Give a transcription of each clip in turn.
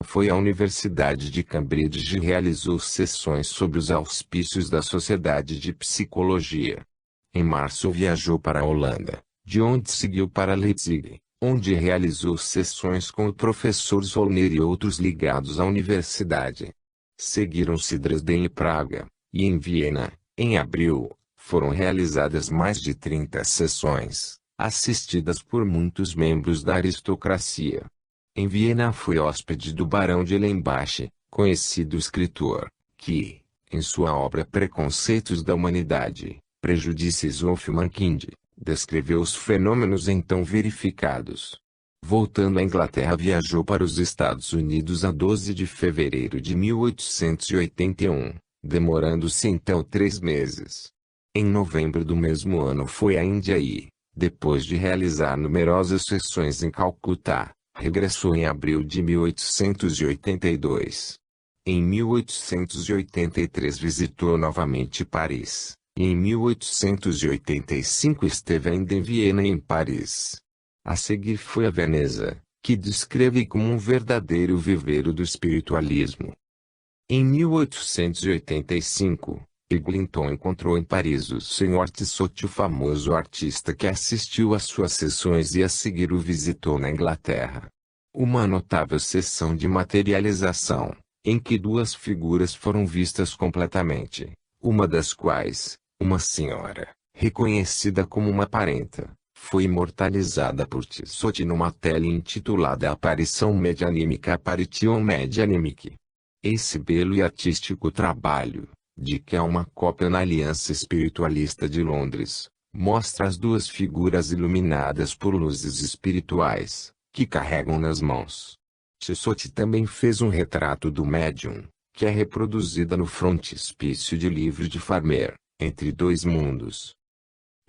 Foi à Universidade de Cambridge e realizou sessões sob os auspícios da Sociedade de Psicologia. Em março viajou para a Holanda, de onde seguiu para Leipzig, onde realizou sessões com o professor Zollner e outros ligados à universidade. Seguiram-se Dresden e Praga, e em Viena, em abril, foram realizadas mais de 30 sessões, assistidas por muitos membros da aristocracia. Em Viena foi hóspede do Barão de Leimbach, conhecido escritor, que, em sua obra Preconceitos da Humanidade, Prejudices of Mankind, descreveu os fenômenos então verificados. Voltando à Inglaterra, viajou para os Estados Unidos a 12 de fevereiro de 1881, demorando-se então 3 meses. Em novembro do mesmo ano foi à Índia e, depois de realizar numerosas sessões em Calcutá, regressou em abril de 1882. Em 1883 visitou novamente Paris, e em 1885 esteve ainda em Viena e em Paris. A seguir foi a Veneza, que descreve como um verdadeiro viveiro do espiritualismo. Em 1885, Eglinton encontrou em Paris o Sr. Tissot, o famoso artista que assistiu às suas sessões e a seguir o visitou na Inglaterra. Uma notável sessão de materialização, em que 2 figuras foram vistas completamente, uma das quais, uma senhora, reconhecida como uma parenta, foi imortalizada por Tissot numa tela intitulada Aparição Medianímica Apparition Medianimique. Esse belo e artístico trabalho, de que há uma cópia na Aliança Espiritualista de Londres, mostra as 2 figuras iluminadas por luzes espirituais, que carregam nas mãos. Tissot também fez um retrato do médium, que é reproduzida no frontispício de livro de Farmer, Entre Dois Mundos.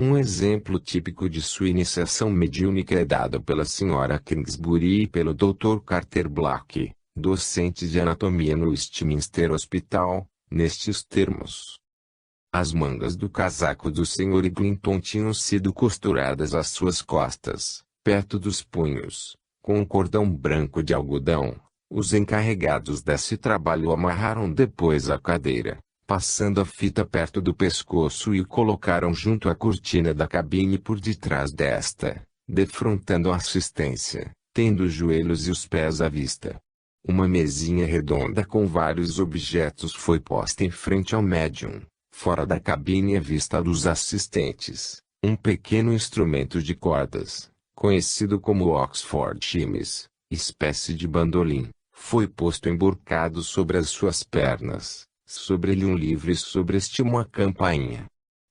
Um exemplo típico de sua iniciação mediúnica é dado pela Sra. Kingsbury e pelo Dr. Carter Black, docente de anatomia no Westminster Hospital, nestes termos. As mangas do casaco do Sr. Eglinton tinham sido costuradas às suas costas, perto dos punhos, com um cordão branco de algodão. Os encarregados desse trabalho amarraram depois a cadeira, passando a fita perto do pescoço e o colocaram junto à cortina da cabine por detrás desta, defrontando a assistência, tendo os joelhos e os pés à vista. Uma mesinha redonda com vários objetos foi posta em frente ao médium, fora da cabine à vista dos assistentes. Um pequeno instrumento de cordas, conhecido como Oxford Chimes, espécie de bandolim, foi posto emborcado sobre as suas pernas, sobre ele um livro e sobre este uma campainha.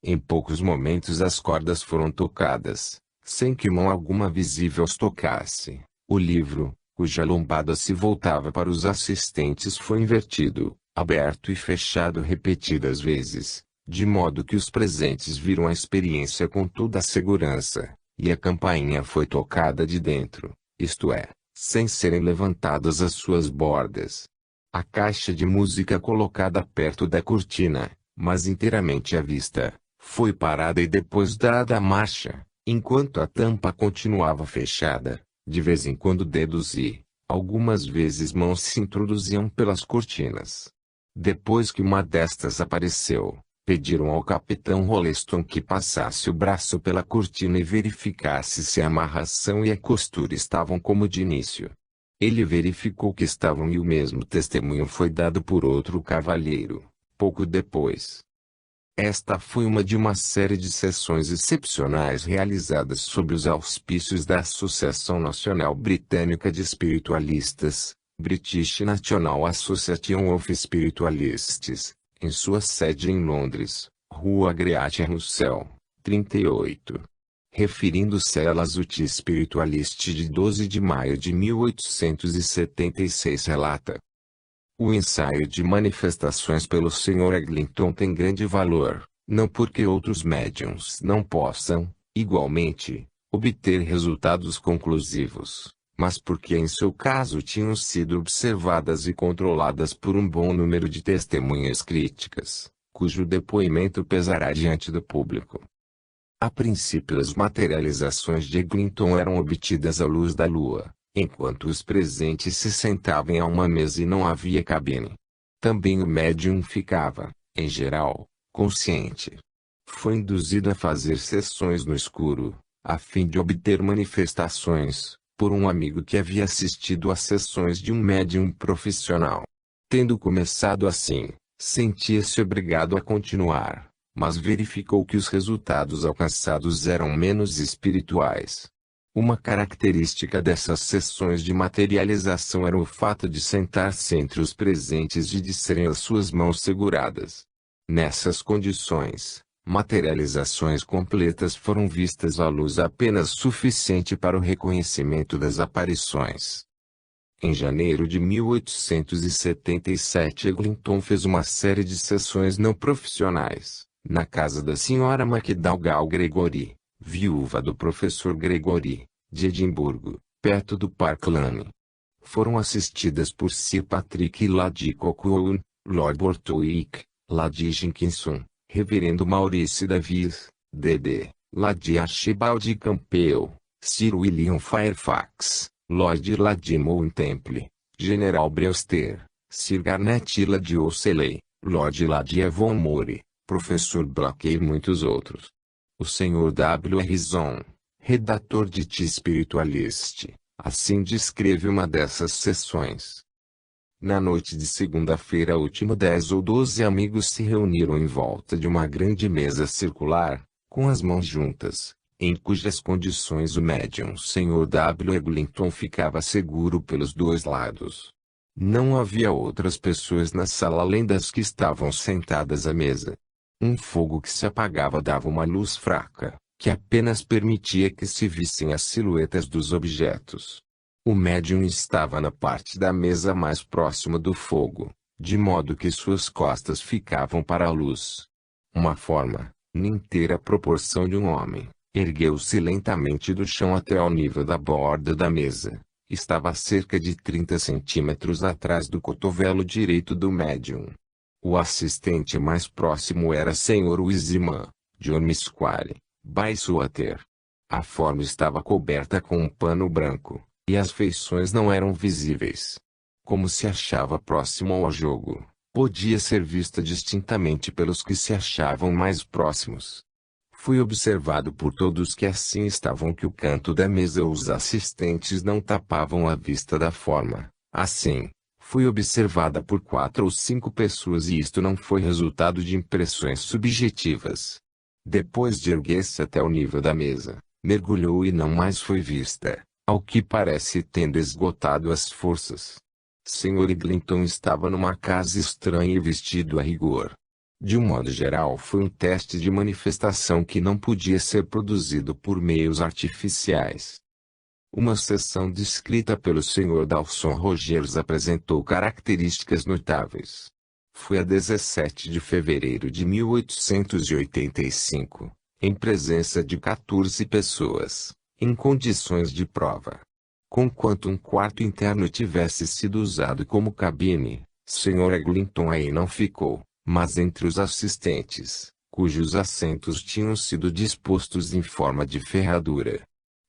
Em poucos momentos as cordas foram tocadas, sem que mão alguma visível os tocasse. O livro, cuja lombada se voltava para os assistentes, foi invertido, aberto e fechado repetidas vezes, de modo que os presentes viram a experiência com toda a segurança, e a campainha foi tocada de dentro, isto é, sem serem levantadas as suas bordas. A caixa de música colocada perto da cortina, mas inteiramente à vista, foi parada e depois dada a marcha, enquanto a tampa continuava fechada. De vez em quando dedos e, algumas vezes mãos se introduziam pelas cortinas. Depois que uma destas apareceu, pediram ao capitão Rolleston que passasse o braço pela cortina e verificasse se a amarração e a costura estavam como de início. Ele verificou que estavam e o mesmo testemunho foi dado por outro cavalheiro, pouco depois. Esta foi uma de uma série de sessões excepcionais realizadas sob os auspícios da Associação Nacional Britânica de Espiritualistas, British National Association of Spiritualists, em sua sede em Londres, Rua Great Russell, 38. Referindo-se a elas, o T Spiritualist de 12 de maio de 1876 relata: o ensaio de manifestações pelo Sr. Eglinton tem grande valor, não porque outros médiuns não possam, igualmente, obter resultados conclusivos, mas porque em seu caso tinham sido observadas e controladas por um bom número de testemunhas críticas, cujo depoimento pesará diante do público. A princípio, as materializações de Eglinton eram obtidas à luz da lua, enquanto os presentes se sentavam a uma mesa e não havia cabine. Também o médium ficava, em geral, consciente. Foi induzido a fazer sessões no escuro, a fim de obter manifestações, por um amigo que havia assistido às sessões de um médium profissional. Tendo começado assim, sentia-se obrigado a continuar, mas verificou que os resultados alcançados eram menos espirituais. Uma característica dessas sessões de materialização era o fato de sentar-se entre os presentes e de serem as suas mãos seguradas. Nessas condições, materializações completas foram vistas à luz apenas suficiente para o reconhecimento das aparições. Em janeiro de 1877, Eglinton fez uma série de sessões não profissionais, na casa da Sra. McDougall Gregory, viúva do professor Gregory, de Edimburgo, perto do Park Lane. Foram assistidas por Sir Patrick Lady Cockwood, Lord Borthwick, Lady Jenkinson, Reverendo Maurice Davies, D.D., Lady Archibald Campbell, Sir William Fairfax, Lord e Lady Mohun Temple, General Brewster, Sir Garnet e Lady Oseley, Lord e Lady Avon Moore, Professor Black e muitos outros. O Sr. W. Harrison, redator de The Spiritualist, assim descreve uma dessas sessões. Na noite de segunda-feira última 10 ou 12 amigos se reuniram em volta de uma grande mesa circular, com as mãos juntas, em cujas condições o médium Sr. W. Eglinton ficava seguro pelos dois lados. Não havia outras pessoas na sala além das que estavam sentadas à mesa. Um fogo que se apagava dava uma luz fraca, que apenas permitia que se vissem as silhuetas dos objetos. O médium estava na parte da mesa mais próxima do fogo, de modo que suas costas ficavam para a luz. Uma forma, na inteira proporção de um homem, ergueu-se lentamente do chão até ao nível da borda da mesa. Estava a cerca de 30 centímetros atrás do cotovelo direito do médium. O assistente mais próximo era Sr. Wiseman, John Misquare, Bayswater. A forma estava coberta com um pano branco, e as feições não eram visíveis. Como se achava próximo ao jogo, podia ser vista distintamente pelos que se achavam mais próximos. Foi observado por todos que assim estavam que o canto da mesa ou os assistentes não tapavam a vista da forma. Assim, foi observada por 4 ou 5 pessoas e isto não foi resultado de impressões subjetivas. Depois de erguer-se até o nível da mesa, mergulhou e não mais foi vista, ao que parece tendo esgotado as forças. Sr. Eglinton estava numa casa estranha e vestido a rigor. De um modo geral foi um teste de manifestação que não podia ser produzido por meios artificiais. Uma sessão descrita pelo Sr. Dawson Rogers apresentou características notáveis. Foi a 17 de fevereiro de 1885, em presença de 14 pessoas, em condições de prova. Conquanto um quarto interno tivesse sido usado como cabine, Sr. Eglinton aí não ficou, mas entre os assistentes, cujos assentos tinham sido dispostos em forma de ferradura.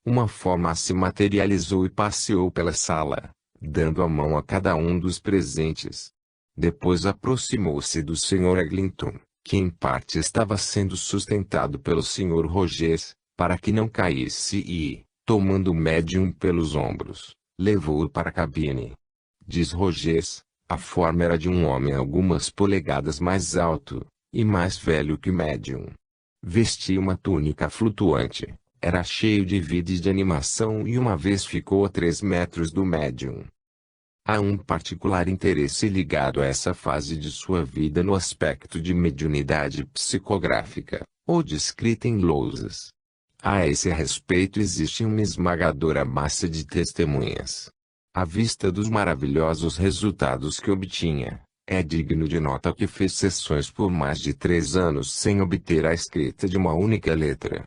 Uma forma se materializou e passeou pela sala, dando a mão a cada um dos presentes. Depois aproximou-se do Sr. Eglinton, que em parte estava sendo sustentado pelo Sr. Rogers, para que não caísse e, tomando o médium pelos ombros, levou-o para a cabine. Diz Rogers, a forma era de um homem algumas polegadas mais alto, e mais velho que o médium. Vestia uma túnica flutuante, era cheio de vida e de animação e uma vez ficou a 3 metros do médium. Há um particular interesse ligado a essa fase de sua vida no aspecto de mediunidade psicográfica, ou descrita em lousas. A esse respeito existe uma esmagadora massa de testemunhas. À vista dos maravilhosos resultados que obtinha, é digno de nota que fez sessões por mais de 3 anos sem obter a escrita de uma única letra.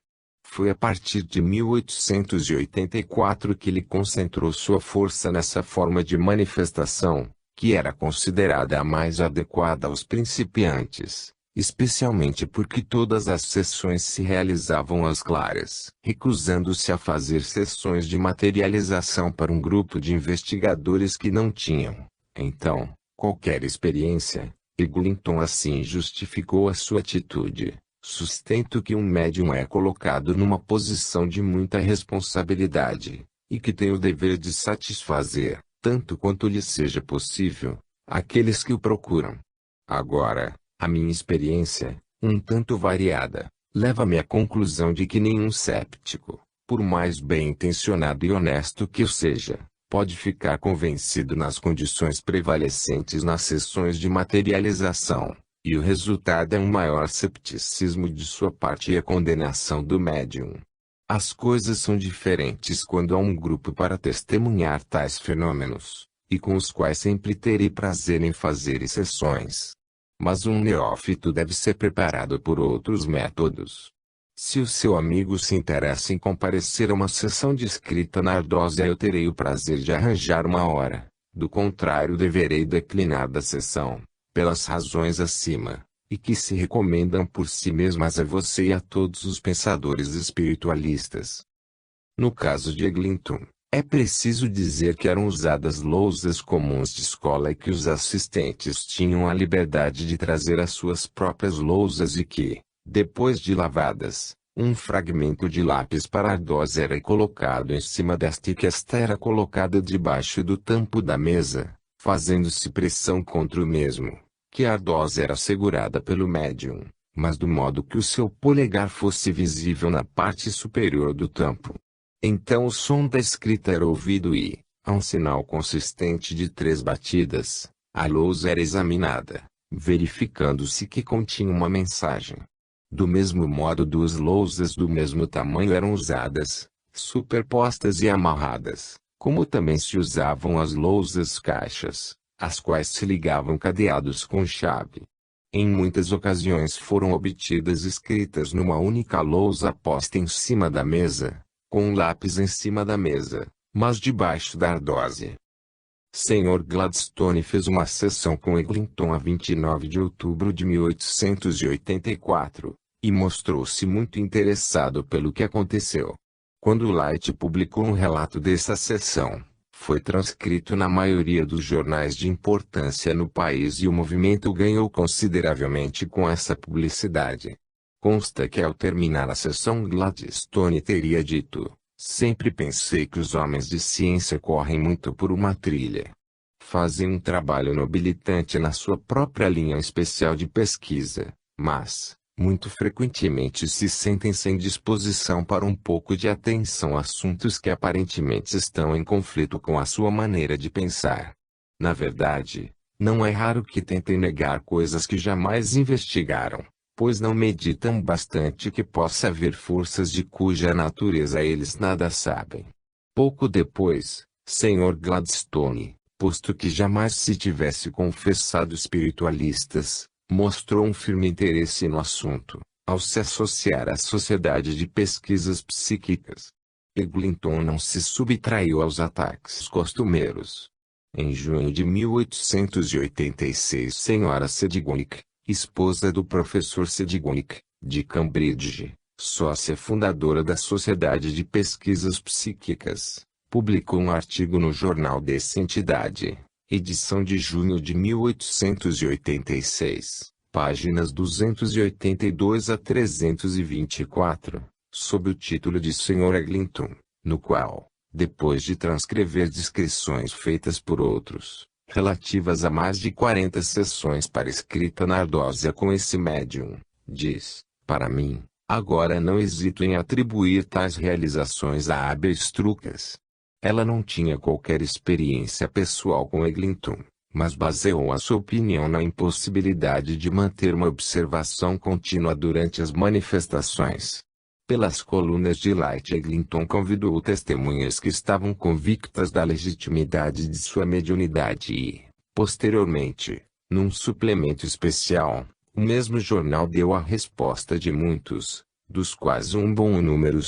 Foi a partir de 1884 que ele concentrou sua força nessa forma de manifestação, que era considerada a mais adequada aos principiantes, especialmente porque todas as sessões se realizavam às claras. Recusando-se a fazer sessões de materialização para um grupo de investigadores que não tinham, então, qualquer experiência, Eglinton assim justificou a sua atitude. Sustento que um médium é colocado numa posição de muita responsabilidade, e que tem o dever de satisfazer, tanto quanto lhe seja possível, aqueles que o procuram. Agora, a minha experiência, um tanto variada, leva-me à conclusão de que nenhum séptico, por mais bem-intencionado e honesto que o seja, pode ficar convencido nas condições prevalecentes nas sessões de materialização, e o resultado é um maior cepticismo de sua parte e a condenação do médium. As coisas são diferentes quando há um grupo para testemunhar tais fenômenos, e com os quais sempre terei prazer em fazer sessões. Mas um neófito deve ser preparado por outros métodos. Se o seu amigo se interessa em comparecer a uma sessão de escrita na ardósia, eu terei o prazer de arranjar uma hora. Do contrário, deverei declinar da sessão, pelas razões acima, e que se recomendam por si mesmas a você e a todos os pensadores espiritualistas. No caso de Eglinton, é preciso dizer que eram usadas lousas comuns de escola e que os assistentes tinham a liberdade de trazer as suas próprias lousas e que, depois de lavadas, um fragmento de lápis para a ardósia era colocado em cima desta e que esta era colocada debaixo do tampo da mesa, fazendo-se pressão contra o mesmo, que a ardósia era segurada pelo médium, mas do modo que o seu polegar fosse visível na parte superior do tampo. Então o som da escrita era ouvido e, a um sinal consistente de 3 batidas, a lousa era examinada, verificando-se que continha uma mensagem. Do mesmo modo, 2 lousas do mesmo tamanho eram usadas, superpostas e amarradas, como também se usavam as lousas caixas, às quais se ligavam cadeados com chave. Em muitas ocasiões foram obtidas escritas numa única lousa posta em cima da mesa, com um lápis em cima da mesa, mas debaixo da ardósia. Sr. Gladstone fez uma sessão com Eglinton a 29 de outubro de 1884, e mostrou-se muito interessado pelo que aconteceu. Quando Light publicou um relato dessa sessão, foi transcrito na maioria dos jornais de importância no país e o movimento ganhou consideravelmente com essa publicidade. Consta que ao terminar a sessão Gladstone teria dito: "Sempre pensei que os homens de ciência correm muito por uma trilha. Fazem um trabalho nobilitante na sua própria linha especial de pesquisa, mas, muito frequentemente se sentem sem disposição para um pouco de atenção a assuntos que aparentemente estão em conflito com a sua maneira de pensar. Na verdade, não é raro que tentem negar coisas que jamais investigaram, pois não meditam bastante que possa haver forças de cuja natureza eles nada sabem." Pouco depois, Sr. Gladstone, posto que jamais se tivesse confessado espiritualistas, mostrou um firme interesse no assunto, ao se associar à Sociedade de Pesquisas Psíquicas. Eglinton não se subtraiu aos ataques costumeiros. Em junho de 1886, Sra. Sedgwick, esposa do professor Sedgwick, de Cambridge, sócia fundadora da Sociedade de Pesquisas Psíquicas, publicou um artigo no jornal dessa entidade, edição de junho de 1886, páginas 282 a 324, sob o título de Sr. Eglinton, no qual, depois de transcrever descrições feitas por outros, relativas a mais de 40 sessões para escrita na ardósia com esse médium, diz: "Para mim, agora não hesito em atribuir tais realizações a hábeis truques." Ela não tinha qualquer experiência pessoal com Eglinton, mas baseou a sua opinião na impossibilidade de manter uma observação contínua durante as manifestações. Pelas colunas de Light, Eglinton convidou testemunhas que estavam convictas da legitimidade de sua mediunidade e, posteriormente, num suplemento especial, o mesmo jornal deu a resposta de muitos, dos quais um bom número,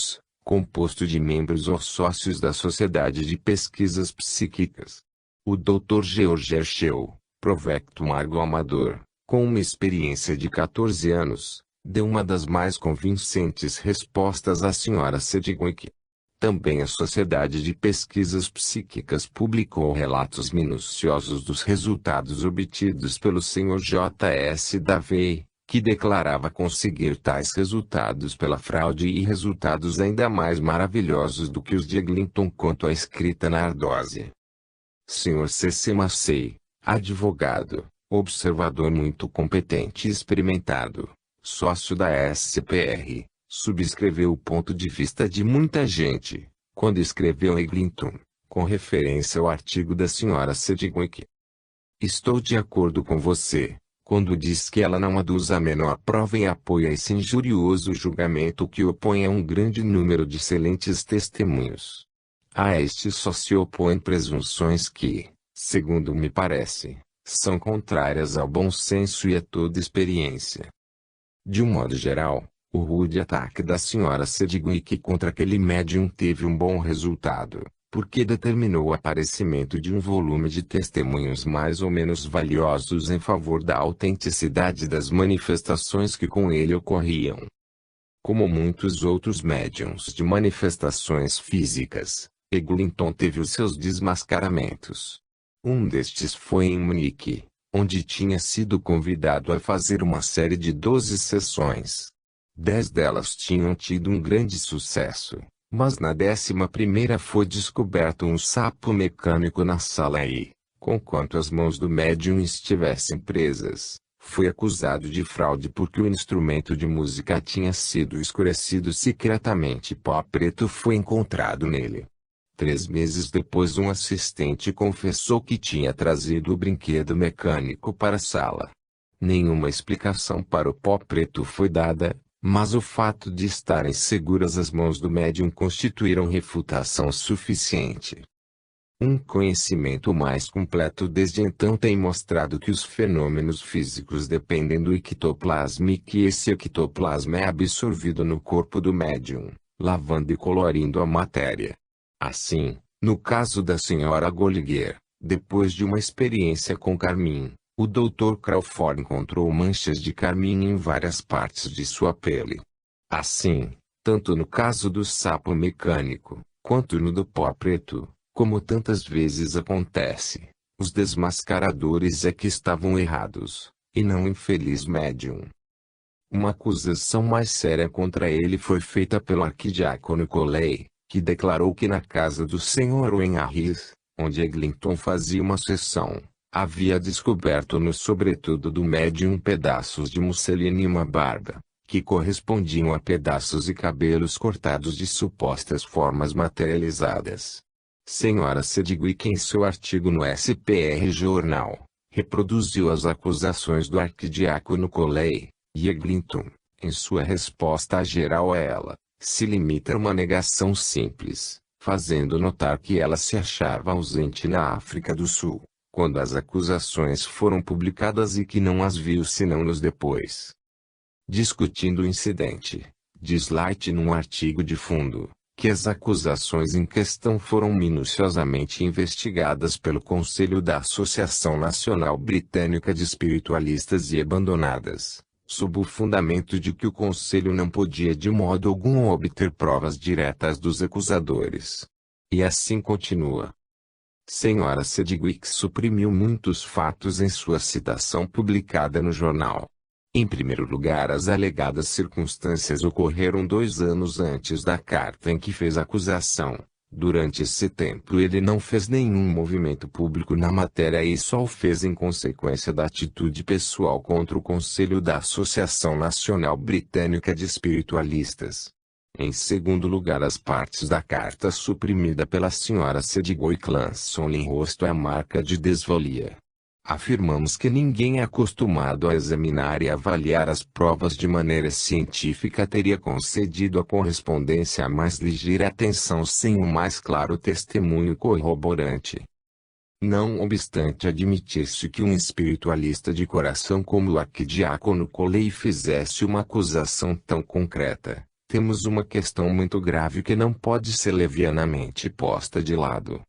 composto de membros ou sócios da Sociedade de Pesquisas Psíquicas. O Dr. George Herschel, provecto Margo Amador, Com uma experiência de 14 anos, deu uma das mais convincentes respostas à Sra. Sedgwick. Também a Sociedade de Pesquisas Psíquicas publicou relatos minuciosos dos resultados obtidos pelo Sr. J. S. Davey, que declarava conseguir tais resultados pela fraude e resultados ainda mais maravilhosos do que os de Eglinton quanto à escrita na ardósia. Sr. C. C. Massey, advogado, observador muito competente e experimentado, sócio da SPR, subscreveu o ponto de vista de muita gente, quando escreveu Eglinton, com referência ao artigo da Sra. Sedgwick. Estou de acordo com você, quando diz que ela não aduz a menor prova em apoio a esse injurioso julgamento que opõe a um grande número de excelentes testemunhos. A este só se opõem presunções que, segundo me parece, são contrárias ao bom senso e a toda experiência. De um modo geral, o rude ataque da Sra. Sedgwick contra aquele médium teve um bom resultado, porque determinou o aparecimento de um volume de testemunhos mais ou menos valiosos em favor da autenticidade das manifestações que com ele ocorriam. Como muitos outros médiums de manifestações físicas, Eglinton teve os seus desmascaramentos. Um destes foi em Munique, onde tinha sido convidado a fazer uma série de 12 sessões. 10 delas tinham tido um grande sucesso, mas na 11ª foi descoberto um sapo mecânico na sala e, conquanto as mãos do médium estivessem presas, foi acusado de fraude porque o instrumento de música tinha sido escurecido secretamente e pó preto foi encontrado nele. 3 meses depois um assistente confessou que tinha trazido o brinquedo mecânico para a sala. Nenhuma explicação para o pó preto foi dada, mas o fato de estarem seguras as mãos do médium constituíram refutação suficiente. Um conhecimento mais completo desde então tem mostrado que os fenômenos físicos dependem do ectoplasma e que esse ectoplasma é absorvido no corpo do médium, lavando e colorindo a matéria. Assim, no caso da Sra. Gallagher, depois de uma experiência com carmim, o Dr. Crawford encontrou manchas de carmim em várias partes de sua pele. Assim, tanto no caso do sapo mecânico, quanto no do pó preto, como tantas vezes acontece, os desmascaradores é que estavam errados, e não o infeliz médium. Uma acusação mais séria contra ele foi feita pelo arquidiácono Coley, que declarou que na casa do Sr. Owen Harris, onde Eglinton fazia uma sessão, havia descoberto no sobretudo do médium pedaços de musselina e uma barba, que correspondiam a pedaços e cabelos cortados de supostas formas materializadas. Sra. Sedgwick em seu artigo no SPR Jornal, reproduziu as acusações do arquidiácono Coley, e Eglinton, em sua resposta geral a ela, se limita a uma negação simples, fazendo notar que ela se achava ausente na África do Sul, quando as acusações foram publicadas e que não as viu senão nos depois. Discutindo o incidente, diz Light num artigo de fundo, que as acusações em questão foram minuciosamente investigadas pelo Conselho da Associação Nacional Britânica de Espiritualistas e abandonadas, sob o fundamento de que o Conselho não podia de modo algum obter provas diretas dos acusadores. E assim continua. Sra. Sedgwick suprimiu muitos fatos em sua citação publicada no jornal. Em primeiro lugar, as alegadas circunstâncias ocorreram 2 anos antes da carta em que fez a acusação. Durante esse tempo ele não fez nenhum movimento público na matéria e só o fez em consequência da atitude pessoal contra o Conselho da Associação Nacional Britânica de Espiritualistas. Em segundo lugar, as partes da carta suprimida pela Sra. Sedgwick lançam-lhe em rosto a marca de desvalia. Afirmamos que ninguém acostumado a examinar e avaliar as provas de maneira científica teria concedido a correspondência a mais ligeira atenção sem um mais claro testemunho corroborante. Não obstante admitir-se que um espiritualista de coração como o arquidiácono Coley fizesse uma acusação tão concreta, temos uma questão muito grave que não pode ser levianamente posta de lado.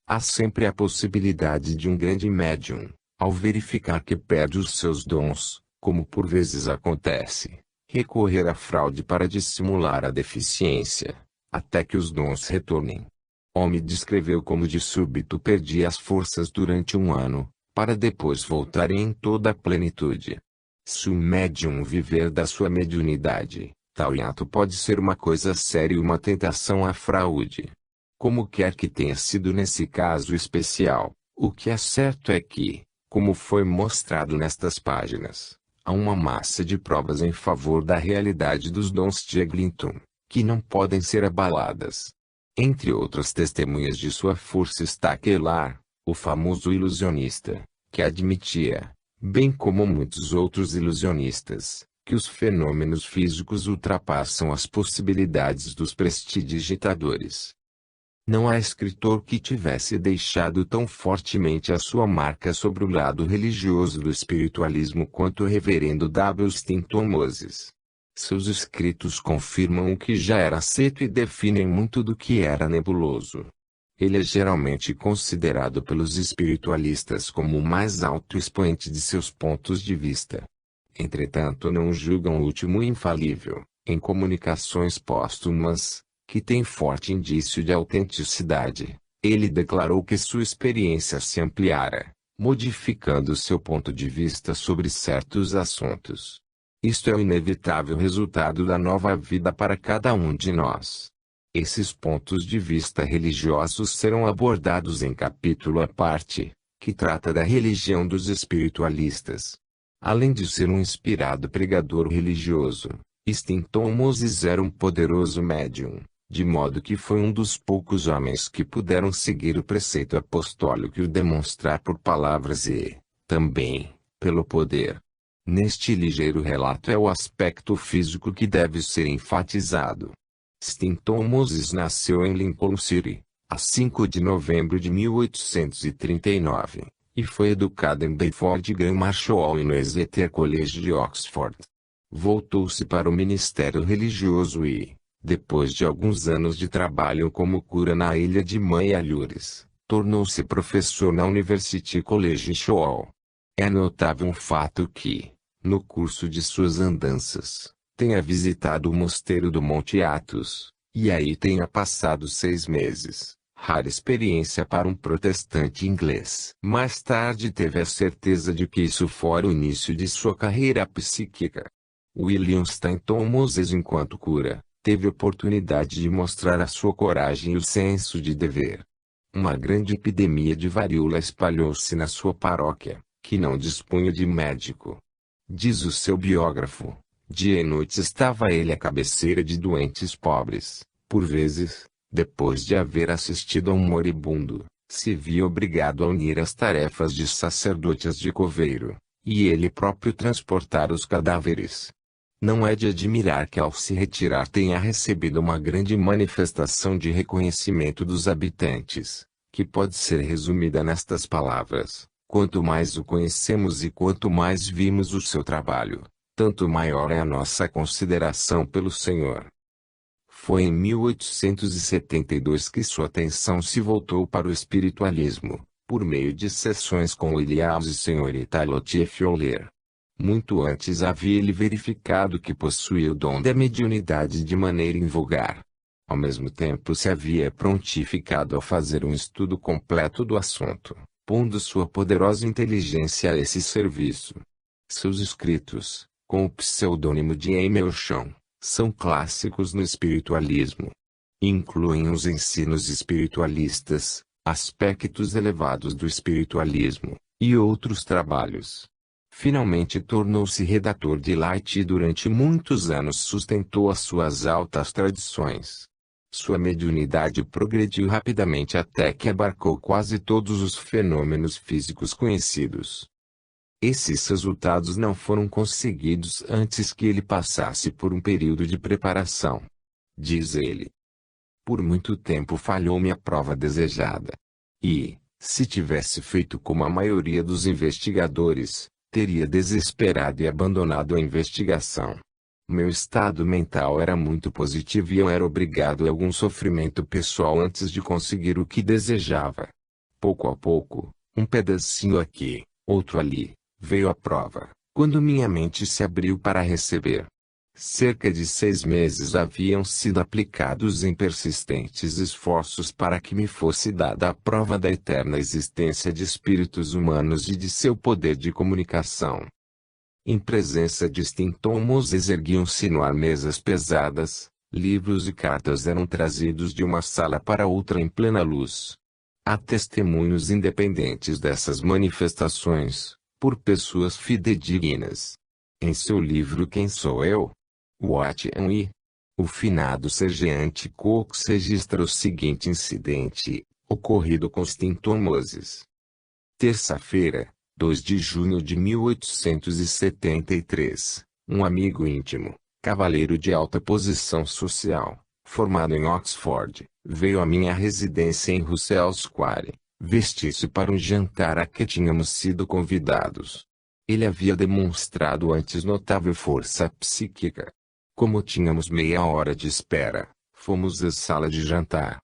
Há sempre a possibilidade de um grande médium, Ao verificar que perde os seus dons, como por vezes acontece, recorrer à fraude para dissimular a deficiência, até que os dons retornem. Homem descreveu como de súbito perdia as forças durante um ano, para depois voltarem em toda a plenitude. Se o médium viver da sua mediunidade, tal ato pode ser uma coisa séria e uma tentação à fraude. Como quer que tenha sido nesse caso especial, o que é certo é que, como foi mostrado nestas páginas, há uma massa de provas em favor da realidade dos dons de Eglinton, que não podem ser abaladas. Entre outras testemunhas de sua força está Kelar, o famoso ilusionista, que admitia, bem como muitos outros ilusionistas, que os fenômenos físicos ultrapassam as possibilidades dos prestidigitadores. Não há escritor que tivesse deixado tão fortemente a sua marca sobre o lado religioso do espiritualismo quanto o reverendo W. Stinton Moses. Seus escritos confirmam o que já era aceito e definem muito do que era nebuloso. Ele é geralmente considerado pelos espiritualistas como o mais alto expoente de seus pontos de vista. Entretanto, não julgam o último infalível, em comunicações póstumas, que tem forte indício de autenticidade. Ele declarou que sua experiência se ampliara, modificando seu ponto de vista sobre certos assuntos. Isto é o inevitável resultado da nova vida para cada um de nós. Esses pontos de vista religiosos serão abordados em capítulo à parte, que trata da religião dos espiritualistas. Além de ser um inspirado pregador religioso, Stinton Moses era um poderoso médium, de modo que foi um dos poucos homens que puderam seguir o preceito apostólico e o demonstrar por palavras e, também, pelo poder. Neste ligeiro relato é o aspecto físico que deve ser enfatizado. Stinton Moses nasceu em Lincoln City, a 5 de novembro de 1839, e foi educado em Bedford Grammar Hall e no Exeter College de Oxford. Voltou-se para o ministério religioso e, depois de alguns anos de trabalho como cura na ilha de Manhalures, tornou-se professor na University College Hall. É notável um fato que, no curso de suas andanças, tenha visitado o mosteiro do Monte Athos, e aí tenha passado 6 meses, rara experiência para um protestante inglês. Mais tarde teve a certeza de que isso fora o início de sua carreira psíquica. William Stinton Moses, enquanto cura, teve oportunidade de mostrar a sua coragem e o senso de dever. Uma grande epidemia de varíola espalhou-se na sua paróquia, que não dispunha de médico. Diz o seu biógrafo, dia e noite estava ele à cabeceira de doentes pobres. Por vezes, depois de haver assistido a um moribundo, se via obrigado a unir as tarefas de sacerdotes de coveiro, e ele próprio transportar os cadáveres. Não é de admirar que ao se retirar tenha recebido uma grande manifestação de reconhecimento dos habitantes, que pode ser resumida nestas palavras: quanto mais o conhecemos e quanto mais vimos o seu trabalho, tanto maior é a nossa consideração pelo Senhor. Foi em 1872 que sua atenção se voltou para o espiritualismo, por meio de sessões com Williams e Senhorita Lottie Fowler. Muito antes havia ele verificado que possuía o dom da mediunidade de maneira invulgar. Ao mesmo tempo se havia prontificado a fazer um estudo completo do assunto, pondo sua poderosa inteligência a esse serviço. Seus escritos, com o pseudônimo de Emil Chon, são clássicos no espiritualismo. Incluem os ensinos espiritualistas, aspectos elevados do espiritualismo, e outros trabalhos. Finalmente tornou-se redator de Light e durante muitos anos sustentou as suas altas tradições. Sua mediunidade progrediu rapidamente até que abarcou quase todos os fenômenos físicos conhecidos. Esses resultados não foram conseguidos antes que ele passasse por um período de preparação. Diz ele: por muito tempo falhou-me a prova desejada. E, se tivesse feito como a maioria dos investigadores, teria desesperado e abandonado a investigação. Meu estado mental era muito positivo e eu era obrigado a algum sofrimento pessoal antes de conseguir o que desejava. Pouco a pouco, um pedacinho aqui, Outro ali. Veio a prova, quando minha mente se abriu para receber. Cerca de 6 meses haviam sido aplicados em persistentes esforços para que me fosse dada a prova da eterna existência de espíritos humanos e de seu poder de comunicação. Em presença de Stinton erguiam-se no ar mesas pesadas, livros e cartas eram trazidos de uma sala para outra em plena luz. Há testemunhos independentes dessas manifestações, por pessoas fidedignas. Em seu livro Quem Sou Eu? What Am I? O finado Sergeante Cox registra o seguinte incidente, ocorrido com Stinton Moses. Terça-feira, 2 de junho de 1873, um amigo íntimo, cavaleiro de alta posição social, formado em Oxford, veio à minha residência em Russell Square, vestir-se para um jantar a que tínhamos sido convidados. Ele havia demonstrado antes notável força psíquica. Como tínhamos meia hora de espera, fomos à sala de jantar.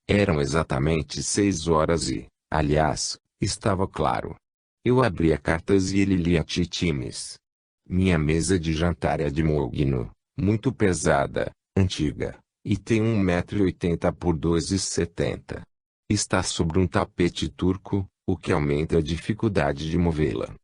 Eram exatamente 6 horas e, aliás, estava claro. Eu abria cartas e ele lia titimes. Minha mesa de jantar é de mogno, muito pesada, antiga, e tem 1,80 m por 2,70 m. Está sobre um tapete turco, o que aumenta a dificuldade de movê-la.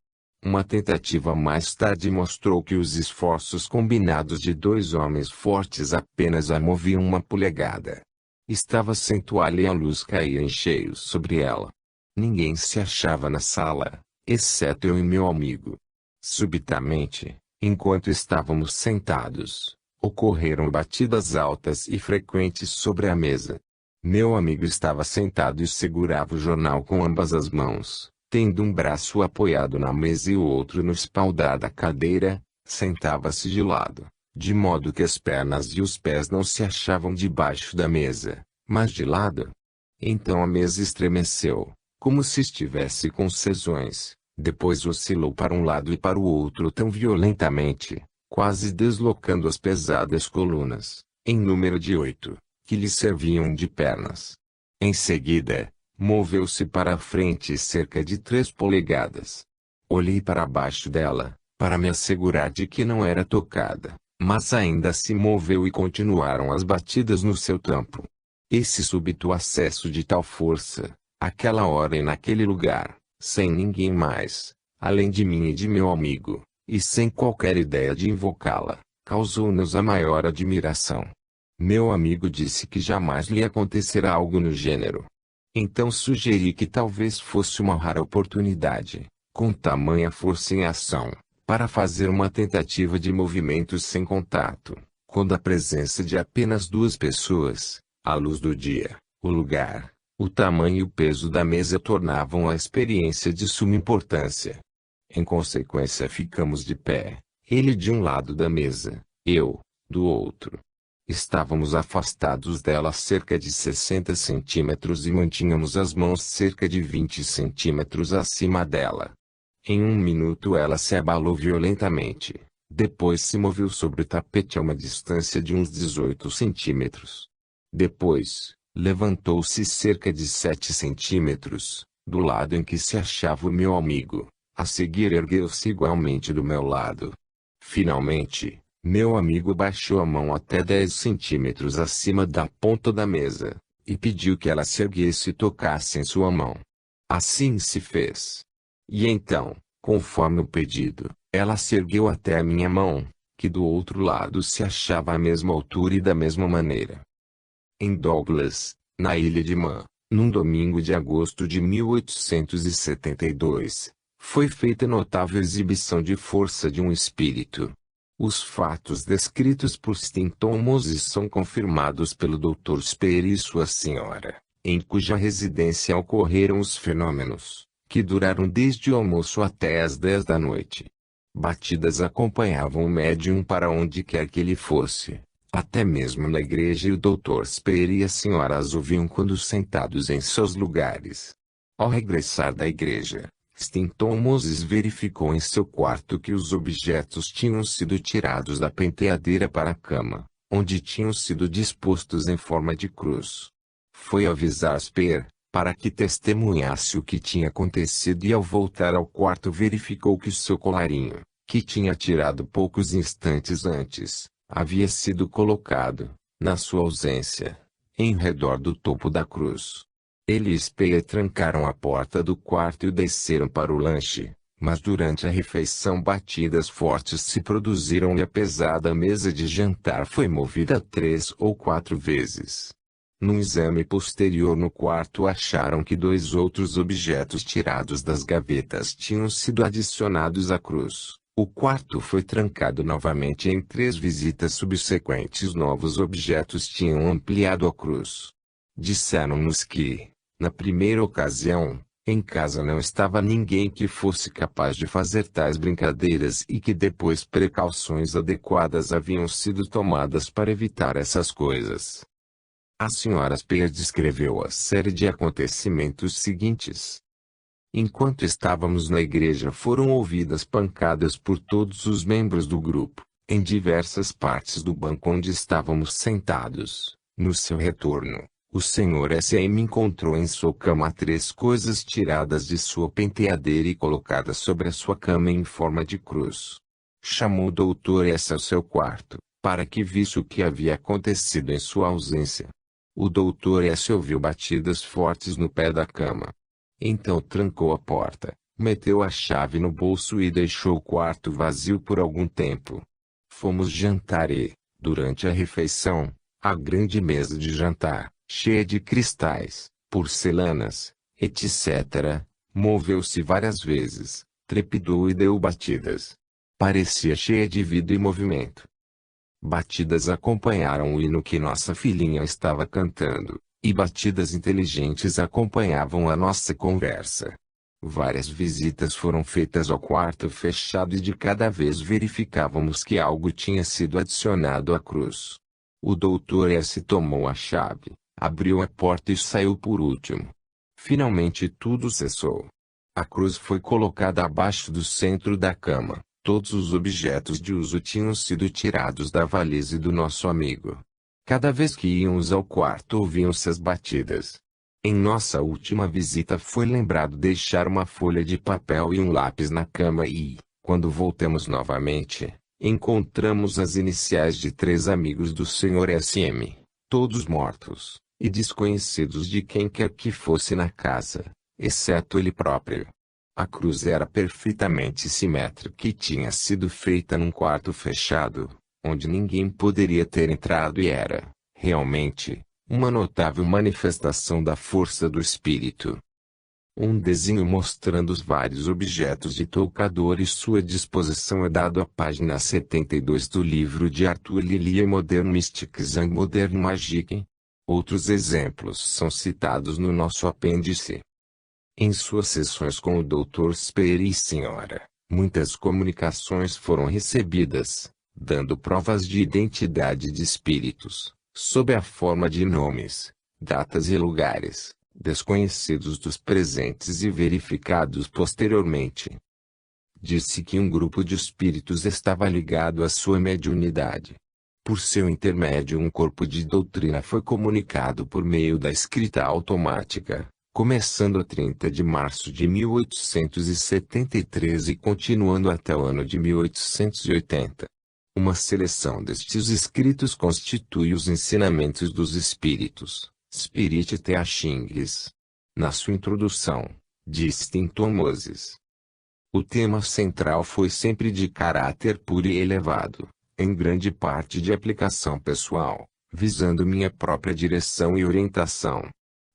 Uma tentativa mais tarde mostrou que os esforços combinados de 2 homens fortes apenas a moviam 1 polegada. Estava sem toalha e a luz caía em cheio sobre ela. Ninguém se achava na sala, exceto eu e meu amigo. Subitamente, enquanto estávamos sentados, ocorreram batidas altas e frequentes sobre a mesa. Meu amigo estava sentado e segurava o jornal com ambas as mãos, tendo um braço apoiado na mesa e o outro no espaldar da cadeira. Sentava-se de lado, de modo que as pernas e os pés não se achavam debaixo da mesa, mas de lado. Então a mesa estremeceu, como se estivesse com sezões, depois oscilou para um lado e para o outro tão violentamente, quase deslocando as pesadas colunas, em número de 8, que lhe serviam de pernas. Em seguida, moveu-se para a frente cerca de 3 polegadas. Olhei para baixo dela, para me assegurar de que não era tocada, mas ainda se moveu e continuaram as batidas no seu tempo. Esse súbito acesso de tal força, aquela hora e naquele lugar, sem ninguém mais, além de mim e de meu amigo, e sem qualquer ideia de invocá-la, causou-nos a maior admiração. Meu amigo disse que jamais lhe acontecerá algo no gênero. Então sugeri que talvez fosse uma rara oportunidade, com tamanha força em ação, para fazer uma tentativa de movimentos sem contato, quando a presença de apenas 2 pessoas, a luz do dia, o lugar, o tamanho e o peso da mesa tornavam a experiência de suma importância. Em consequência ficamos de pé, ele de um lado da mesa, eu, do outro. Estávamos afastados dela cerca de 60 centímetros e mantínhamos as mãos cerca de 20 centímetros acima dela. Em 1 minuto ela se abalou violentamente, depois se moveu sobre o tapete a uma distância de uns 18 centímetros. Depois, levantou-se cerca de 7 centímetros, do lado em que se achava o meu amigo. A seguir ergueu-se igualmente do meu lado. Finalmente, meu amigo baixou a mão até 10 centímetros acima da ponta da mesa, e pediu que ela se erguesse e tocasse em sua mão. Assim se fez. E então, conforme o pedido, ela se ergueu até a minha mão, que do outro lado se achava à mesma altura e da mesma maneira. Em Douglas, na ilha de Man, num domingo de agosto de 1872, foi feita notável exibição de força de um espírito. Os fatos descritos por Stinton Moses são confirmados pelo Dr. Speer e sua senhora, em cuja residência ocorreram os fenômenos, que duraram desde o almoço até as 10 da noite. Batidas acompanhavam o médium para onde quer que ele fosse, até mesmo na igreja, e o Dr. Speer e a senhora as ouviam quando sentados em seus lugares. Ao regressar da igreja, Stinton Moses verificou em seu quarto que os objetos tinham sido tirados da penteadeira para a cama, onde tinham sido dispostos em forma de cruz. Foi avisar Speer, para que testemunhasse o que tinha acontecido, e ao voltar ao quarto verificou que seu colarinho, que tinha tirado poucos instantes antes, havia sido colocado, na sua ausência, em redor do topo da cruz. Ele e Speyer trancaram a porta do quarto e desceram para o lanche, mas durante a refeição batidas fortes se produziram e a pesada mesa de jantar foi movida 3 ou 4 vezes. Num exame posterior no quarto acharam que 2 outros objetos tirados das gavetas tinham sido adicionados à cruz. O quarto foi trancado novamente em 3 visitas subsequentes. Novos objetos tinham ampliado a cruz. Disseram-nos que, na primeira ocasião, em casa não estava ninguém que fosse capaz de fazer tais brincadeiras e que depois precauções adequadas haviam sido tomadas para evitar essas coisas. A Sra. Speyer descreveu a série de acontecimentos seguintes. Enquanto estávamos na igreja foram ouvidas pancadas por todos os membros do grupo, em diversas partes do banco onde estávamos sentados. No seu retorno, o Sr. S.M. encontrou em sua cama 3 coisas tiradas de sua penteadeira e colocadas sobre a sua cama em forma de cruz. Chamou o Dr. S. ao seu quarto, para que visse o que havia acontecido em sua ausência. O Dr. S. ouviu batidas fortes no pé da cama. Então trancou a porta, meteu a chave no bolso e deixou o quarto vazio por algum tempo. Fomos jantar e, durante a refeição, a grande mesa de jantar, cheia de cristais, porcelanas, etc., moveu-se várias vezes, trepidou e deu batidas. Parecia cheia de vida e movimento. Batidas acompanharam o hino que nossa filhinha estava cantando, e batidas inteligentes acompanhavam a nossa conversa. Várias visitas foram feitas ao quarto fechado e de cada vez verificávamos que algo tinha sido adicionado à cruz. O Dr. S. tomou a chave, abriu a porta e saiu por último. Finalmente tudo cessou. A cruz foi colocada abaixo do centro da cama. Todos os objetos de uso tinham sido tirados da valise do nosso amigo. Cada vez que íamos ao quarto ouviam-se as batidas. Em nossa última visita foi lembrado deixar uma folha de papel e um lápis na cama e, quando voltamos novamente, encontramos as iniciais de 3 amigos do Sr. S.M., todos mortos, e desconhecidos de quem quer que fosse na casa, exceto ele próprio. A cruz era perfeitamente simétrica e tinha sido feita num quarto fechado, onde ninguém poderia ter entrado e era, realmente, uma notável manifestação da força do espírito. Um desenho mostrando os vários objetos de Toucador e sua disposição é dado à página 72 do livro de Arthur Lillie Modern Mystics and Modern Magic. Outros exemplos são citados no nosso apêndice. Em suas sessões com o Dr. Speyer e Sra., muitas comunicações foram recebidas, dando provas de identidade de espíritos, sob a forma de nomes, datas e lugares, desconhecidos dos presentes e verificados posteriormente. Disse que um grupo de espíritos estava ligado à sua mediunidade. Por seu intermédio um corpo de doutrina foi comunicado por meio da escrita automática, começando a 30 de março de 1873 e continuando até o ano de 1880. Uma seleção destes escritos constitui os ensinamentos dos espíritos, Spirit Teachings. Na sua introdução, disse Tinton Moses: o tema central foi sempre de caráter puro e elevado, em grande parte de aplicação pessoal, visando minha própria direção e orientação.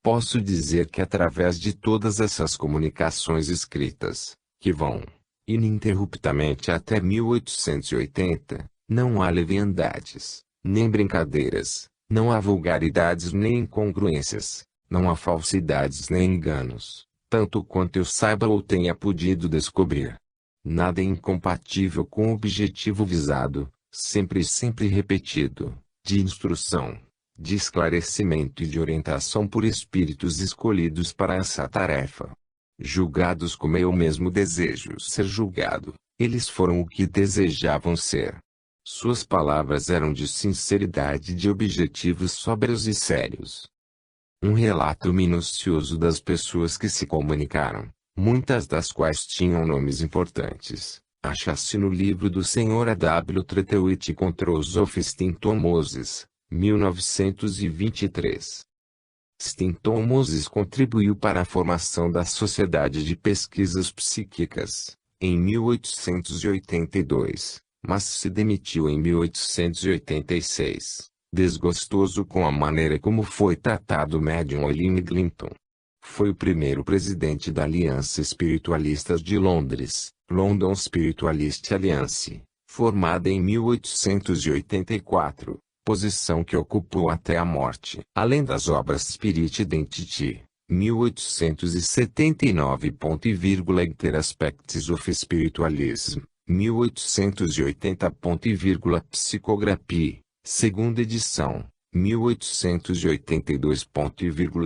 Posso dizer que através de todas essas comunicações escritas, que vão, ininterruptamente até 1880, não há leviandades, nem brincadeiras, não há vulgaridades nem incongruências, não há falsidades nem enganos, tanto quanto eu saiba ou tenha podido descobrir. Nada é incompatível com o objetivo visado, sempre e sempre repetido, de instrução, de esclarecimento e de orientação por espíritos escolhidos para essa tarefa. Julgados como eu mesmo desejo ser julgado, eles foram o que desejavam ser. Suas palavras eram de sinceridade e de objetivos sóbrios e sérios. Um relato minucioso das pessoas que se comunicaram, muitas das quais tinham nomes importantes, acha-se no livro do Sr. A. W. Tretewitt Controls of Stinton Moses, 1923. Stinton Moses contribuiu para a formação da Sociedade de Pesquisas Psíquicas, em 1882, mas se demitiu em 1886, desgostoso com a maneira como foi tratado o médium William Glinton. Foi o primeiro presidente da Aliança Espiritualistas de Londres, London Spiritualist Alliance, formada em 1884. Posição que ocupou até a morte. Além das obras Spirit Identity, 1879. Interaspects of Spiritualism, 1880. Psicography, segunda edição, 1882.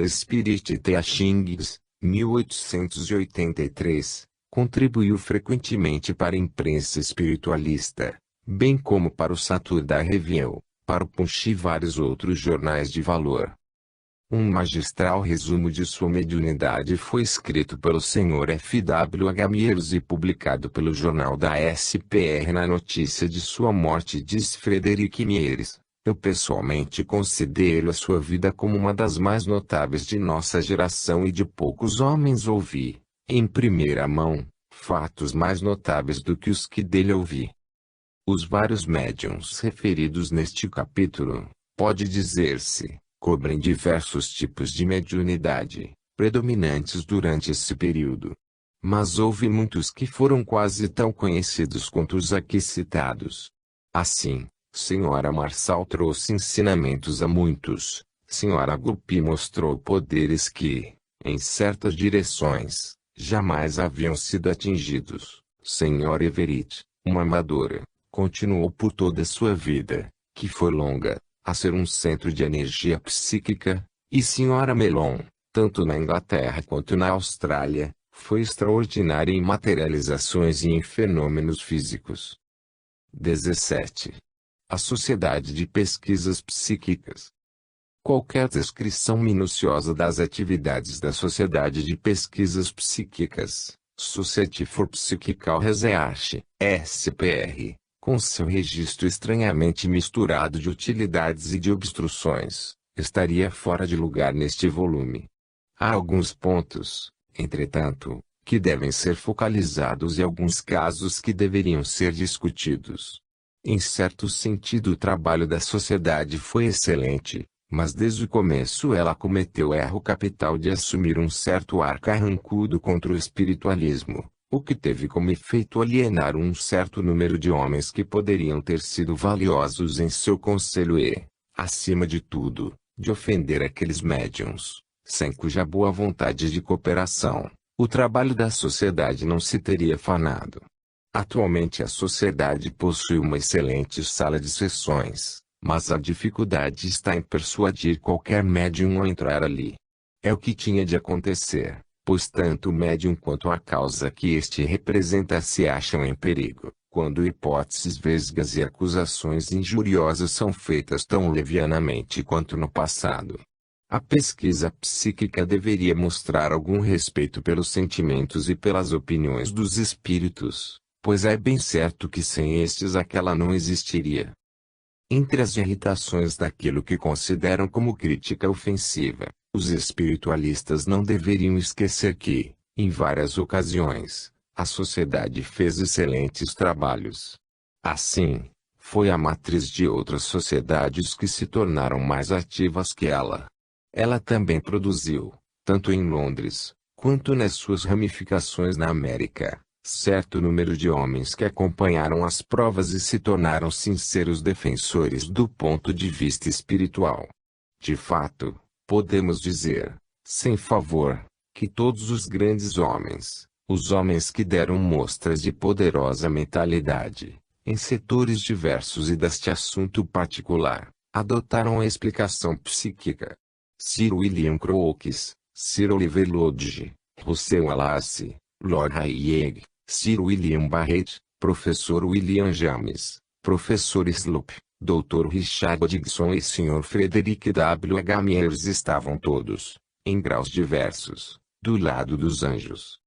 Spirit Teachings, 1883, contribuiu frequentemente para a imprensa espiritualista, bem como para o Saturday Review, para o Punch e vários outros jornais de valor. Um magistral resumo de sua mediunidade foi escrito pelo Sr. F. W. H. Mears e publicado pelo jornal da SPR. Na notícia de sua morte disse Frederick Mears: "Eu pessoalmente considero a sua vida como uma das mais notáveis de nossa geração e de poucos homens ouvi, em primeira mão, fatos mais notáveis do que os que dele ouvi." Os vários médiuns referidos neste capítulo, pode dizer-se, cobrem diversos tipos de mediunidade, predominantes durante esse período. Mas houve muitos que foram quase tão conhecidos quanto os aqui citados. Assim, Sra. Marçal trouxe ensinamentos a muitos, Sra. Guppy mostrou poderes que, em certas direções, jamais haviam sido atingidos. Sra. Everett, uma amadora, continuou por toda a sua vida, que foi longa, a ser um centro de energia psíquica, e Sra. Melon, tanto na Inglaterra quanto na Austrália, foi extraordinária em materializações e em fenômenos físicos. 17. A Sociedade de Pesquisas Psíquicas. Qualquer descrição minuciosa das atividades da Sociedade de Pesquisas Psíquicas, Society for Psychical Research, SPR, com seu registro estranhamente misturado de utilidades e de obstruções, estaria fora de lugar neste volume. Há alguns pontos, entretanto, que devem ser focalizados e alguns casos que deveriam ser discutidos. Em certo sentido, o trabalho da sociedade foi excelente, mas desde o começo ela cometeu o erro capital de assumir um certo ar carrancudo contra o espiritualismo, o que teve como efeito alienar um certo número de homens que poderiam ter sido valiosos em seu conselho e, acima de tudo, de ofender aqueles médiuns, sem cuja boa vontade de cooperação, o trabalho da sociedade não se teria afanado. Atualmente a sociedade possui uma excelente sala de sessões, mas a dificuldade está em persuadir qualquer médium a entrar ali. É o que tinha de acontecer, pois tanto o médium quanto a causa que este representa se acham em perigo, quando hipóteses vesgas e acusações injuriosas são feitas tão levianamente quanto no passado. A pesquisa psíquica deveria mostrar algum respeito pelos sentimentos e pelas opiniões dos espíritos, pois é bem certo que sem estes aquela não existiria. Entre as irritações daquilo que consideram como crítica ofensiva, os espiritualistas não deveriam esquecer que, em várias ocasiões, a sociedade fez excelentes trabalhos. Assim, foi a matriz de outras sociedades que se tornaram mais ativas que ela. Ela também produziu, tanto em Londres, quanto nas suas ramificações na América, certo número de homens que acompanharam as provas e se tornaram sinceros defensores do ponto de vista espiritual. De fato, podemos dizer, sem favor, que todos os grandes homens, os homens que deram mostras de poderosa mentalidade, em setores diversos e deste assunto particular, adotaram a explicação psíquica. Sir William Crookes, Sir Oliver Lodge, Russell Wallace, Lord Hayek, Sir William Barrett, Professor William James, Professor Sloop, Dr. Richard Dixon e Sr. Frederick W. H. Myers estavam todos, em graus diversos, do lado dos anjos.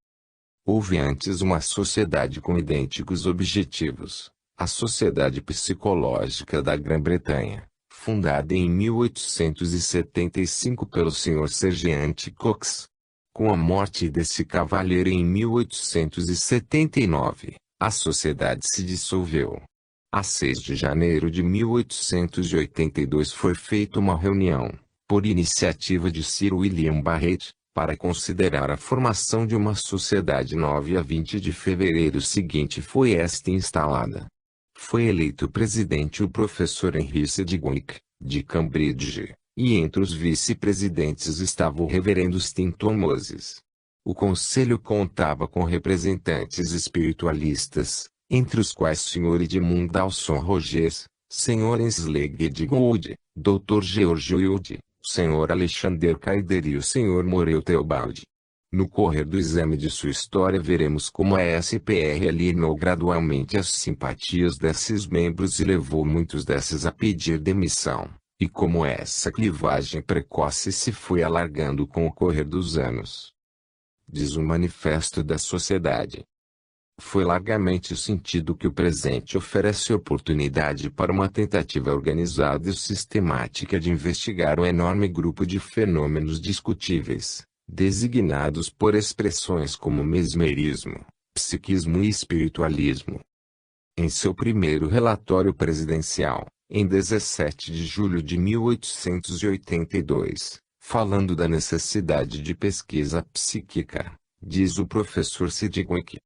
Houve antes uma sociedade com idênticos objetivos, a Sociedade Psicológica da Grã-Bretanha, fundada em 1875 pelo Sr. Sergeant Cox. Com a morte desse cavalheiro em 1879, a sociedade se dissolveu. A 6 de janeiro de 1882 foi feita uma reunião, por iniciativa de Sir William Barrett, para considerar a formação de uma sociedade nova e a 20 de fevereiro seguinte foi esta instalada. Foi eleito presidente o professor Henry Sidgwick, de Cambridge, e entre os vice-presidentes estava o reverendo Stinton Moses. O conselho contava com representantes espiritualistas, entre os quais Sr. Edmund Dawson Rogers, Sr. Ensley Gould, Dr. George Wood, Sr. Alexander Kaider e o Sr. Morel Theobald. No correr do exame de sua história veremos como a SPR alienou gradualmente as simpatias desses membros e levou muitos desses a pedir demissão, e como essa clivagem precoce se foi alargando com o correr dos anos. Diz o Manifesto da Sociedade. Foi largamente sentido que o presente oferece oportunidade para uma tentativa organizada e sistemática de investigar um enorme grupo de fenômenos discutíveis, designados por expressões como mesmerismo, psiquismo e espiritualismo. Em seu primeiro relatório presidencial, em 17 de julho de 1882, falando da necessidade de pesquisa psíquica, diz o professor Sidgwick: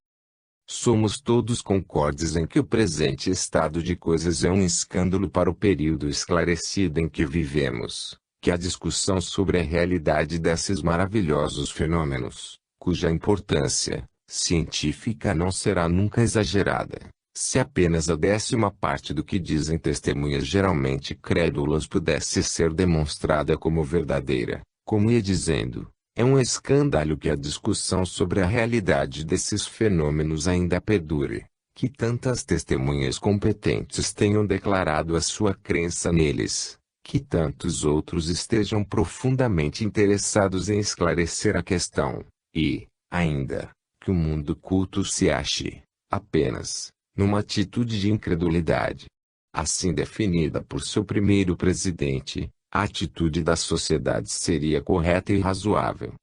somos todos concordes em que o presente estado de coisas é um escândalo para o período esclarecido em que vivemos, que a discussão sobre a realidade desses maravilhosos fenômenos, cuja importância científica não será nunca exagerada, se apenas a 10ª parte do que dizem testemunhas geralmente crédulas pudesse ser demonstrada como verdadeira, como ia dizendo, é um escândalo que a discussão sobre a realidade desses fenômenos ainda perdure, que tantas testemunhas competentes tenham declarado a sua crença neles, que tantos outros estejam profundamente interessados em esclarecer a questão, e, ainda, que o mundo culto se ache, apenas, numa atitude de incredulidade. Assim definida por seu primeiro presidente, a atitude da sociedade seria correta e razoável.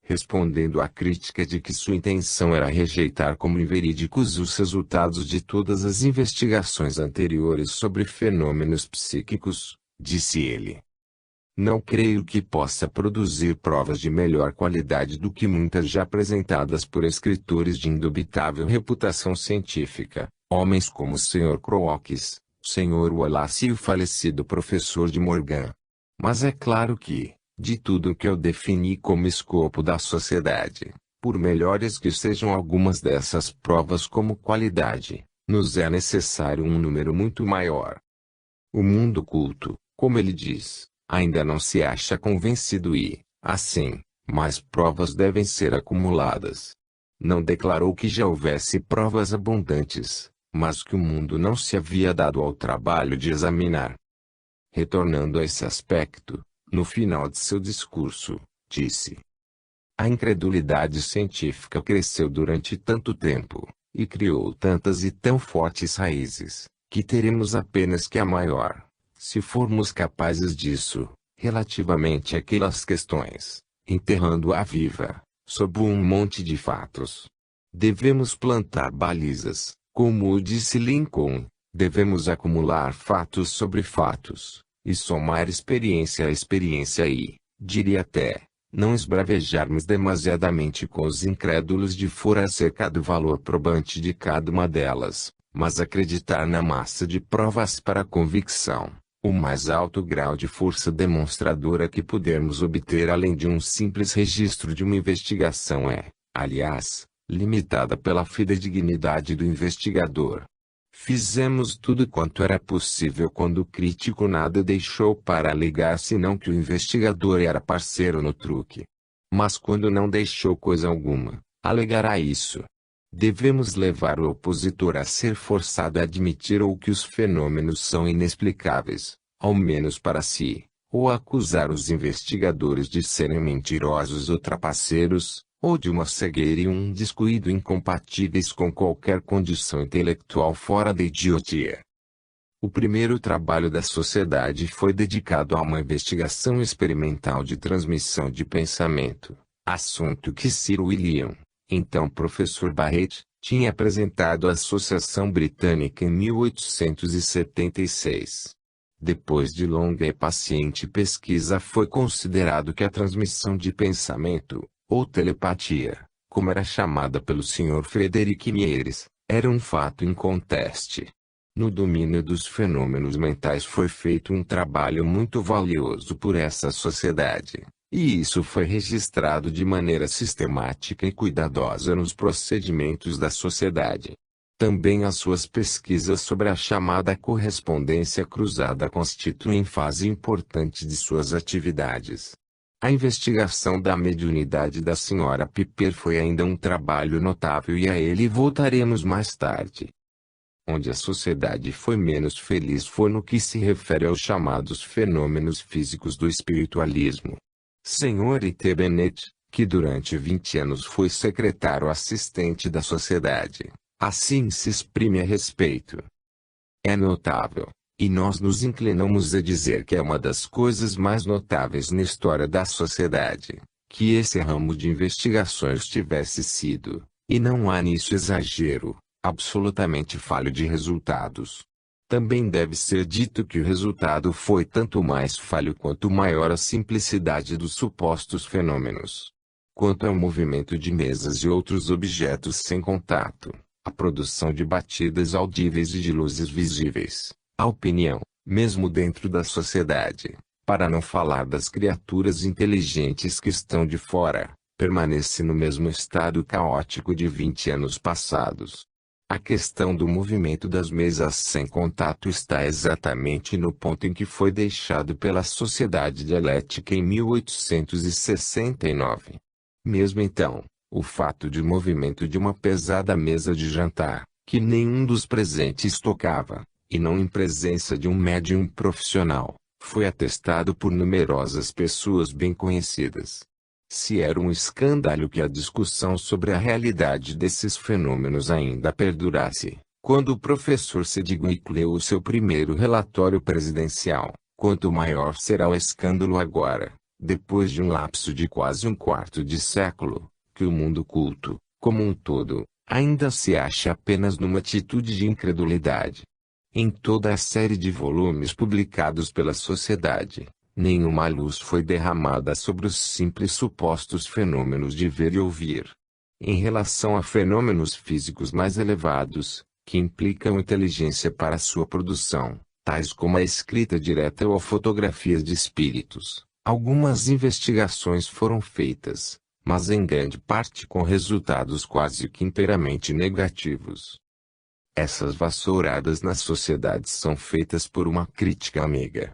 Respondendo à crítica de que sua intenção era rejeitar como inverídicos os resultados de todas as investigações anteriores sobre fenômenos psíquicos, disse ele: não creio que possa produzir provas de melhor qualidade do que muitas já apresentadas por escritores de indubitável reputação científica, homens como o Sr. Crookes, Sr. Wallace e o falecido professor de Morgan. Mas é claro que, de tudo o que eu defini como escopo da sociedade, por melhores que sejam algumas dessas provas como qualidade, nos é necessário um número muito maior. O mundo culto, como ele diz, ainda não se acha convencido e, assim, mais provas devem ser acumuladas. Não declarou que já houvesse provas abundantes, mas que o mundo não se havia dado ao trabalho de examinar. Retornando a esse aspecto, no final de seu discurso, disse: a incredulidade científica cresceu durante tanto tempo, e criou tantas e tão fortes raízes, que teremos apenas que a maior, se formos capazes disso, relativamente àquelas questões, enterrando-a viva, sob um monte de fatos. Devemos plantar balizas, como o disse Lincoln. Devemos acumular fatos sobre fatos, e somar experiência a experiência e, diria até, não esbravejarmos demasiadamente com os incrédulos de fora acerca do valor probante de cada uma delas, mas acreditar na massa de provas para a convicção, o mais alto grau de força demonstradora que pudermos obter além de um simples registro de uma investigação é, aliás, limitada pela fidedignidade do investigador. Fizemos tudo quanto era possível quando o crítico nada deixou para alegar senão que o investigador era parceiro no truque. Mas quando não deixou coisa alguma, alegará isso. Devemos levar o opositor a ser forçado a admitir ou que os fenômenos são inexplicáveis, ao menos para si, ou acusar os investigadores de serem mentirosos ou trapaceiros, ou de uma cegueira e um descuido incompatíveis com qualquer condição intelectual fora da idiotia. O primeiro trabalho da sociedade foi dedicado a uma investigação experimental de transmissão de pensamento, assunto que Sir William, então professor Barrett, tinha apresentado à Associação Britânica em 1876. Depois de longa e paciente pesquisa foi considerado que a transmissão de pensamento, ou telepatia, como era chamada pelo Sr. Frederick Mieres, era um fato inconteste. No domínio dos fenômenos mentais foi feito um trabalho muito valioso por essa sociedade, e isso foi registrado de maneira sistemática e cuidadosa nos procedimentos da sociedade. Também as suas pesquisas sobre a chamada correspondência cruzada constituem fase importante de suas atividades. A investigação da mediunidade da Sra. Piper foi ainda um trabalho notável e a ele voltaremos mais tarde. Onde a sociedade foi menos feliz foi no que se refere aos chamados fenômenos físicos do espiritualismo. Sr. T. Bennett, que durante 20 anos foi secretário assistente da sociedade, assim se exprime a respeito. É notável, e nós nos inclinamos a dizer que é uma das coisas mais notáveis na história da sociedade, que esse ramo de investigações tivesse sido, e não há nisso exagero, absolutamente falho de resultados. Também deve ser dito que o resultado foi tanto mais falho quanto maior a simplicidade dos supostos fenômenos. Quanto ao movimento de mesas e outros objetos sem contato, a produção de batidas audíveis e de luzes visíveis, a opinião, mesmo dentro da sociedade, para não falar das criaturas inteligentes que estão de fora, permanece no mesmo estado caótico de 20 anos passados. A questão do movimento das mesas sem contato está exatamente no ponto em que foi deixado pela Sociedade Dialética em 1869. Mesmo então, o fato de movimento de uma pesada mesa de jantar, que nenhum dos presentes tocava, e não em presença de um médium profissional, foi atestado por numerosas pessoas bem conhecidas. Se era um escândalo que a discussão sobre a realidade desses fenômenos ainda perdurasse, quando o professor Sedgwick leu o seu primeiro relatório presidencial, quanto maior será o escândalo agora, depois de um lapso de quase um quarto de século, que o mundo culto, como um todo, ainda se acha apenas numa atitude de incredulidade. Em toda a série de volumes publicados pela sociedade, nenhuma luz foi derramada sobre os simples supostos fenômenos de ver e ouvir. Em relação a fenômenos físicos mais elevados, que implicam inteligência para sua produção, tais como a escrita direta ou fotografias de espíritos, algumas investigações foram feitas, mas em grande parte com resultados quase que inteiramente negativos. Essas vassouradas na sociedade são feitas por uma crítica amiga.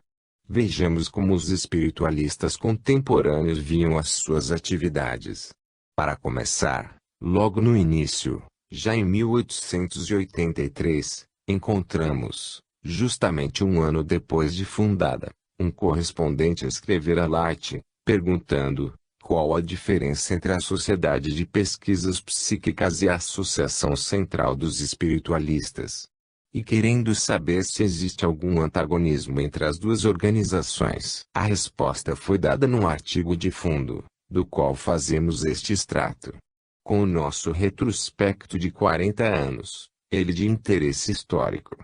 Vejamos como os espiritualistas contemporâneos viam as suas atividades. Para começar, logo no início, já em 1883, encontramos, justamente um ano depois de fundada, um correspondente a escrever a Light, perguntando: qual a diferença entre a Sociedade de Pesquisas Psíquicas e a Associação Central dos Espiritualistas? E querendo saber se existe algum antagonismo entre as duas organizações. A resposta foi dada num artigo de fundo, do qual fazemos este extrato. Com o nosso retrospecto de 40 anos, ele de interesse histórico.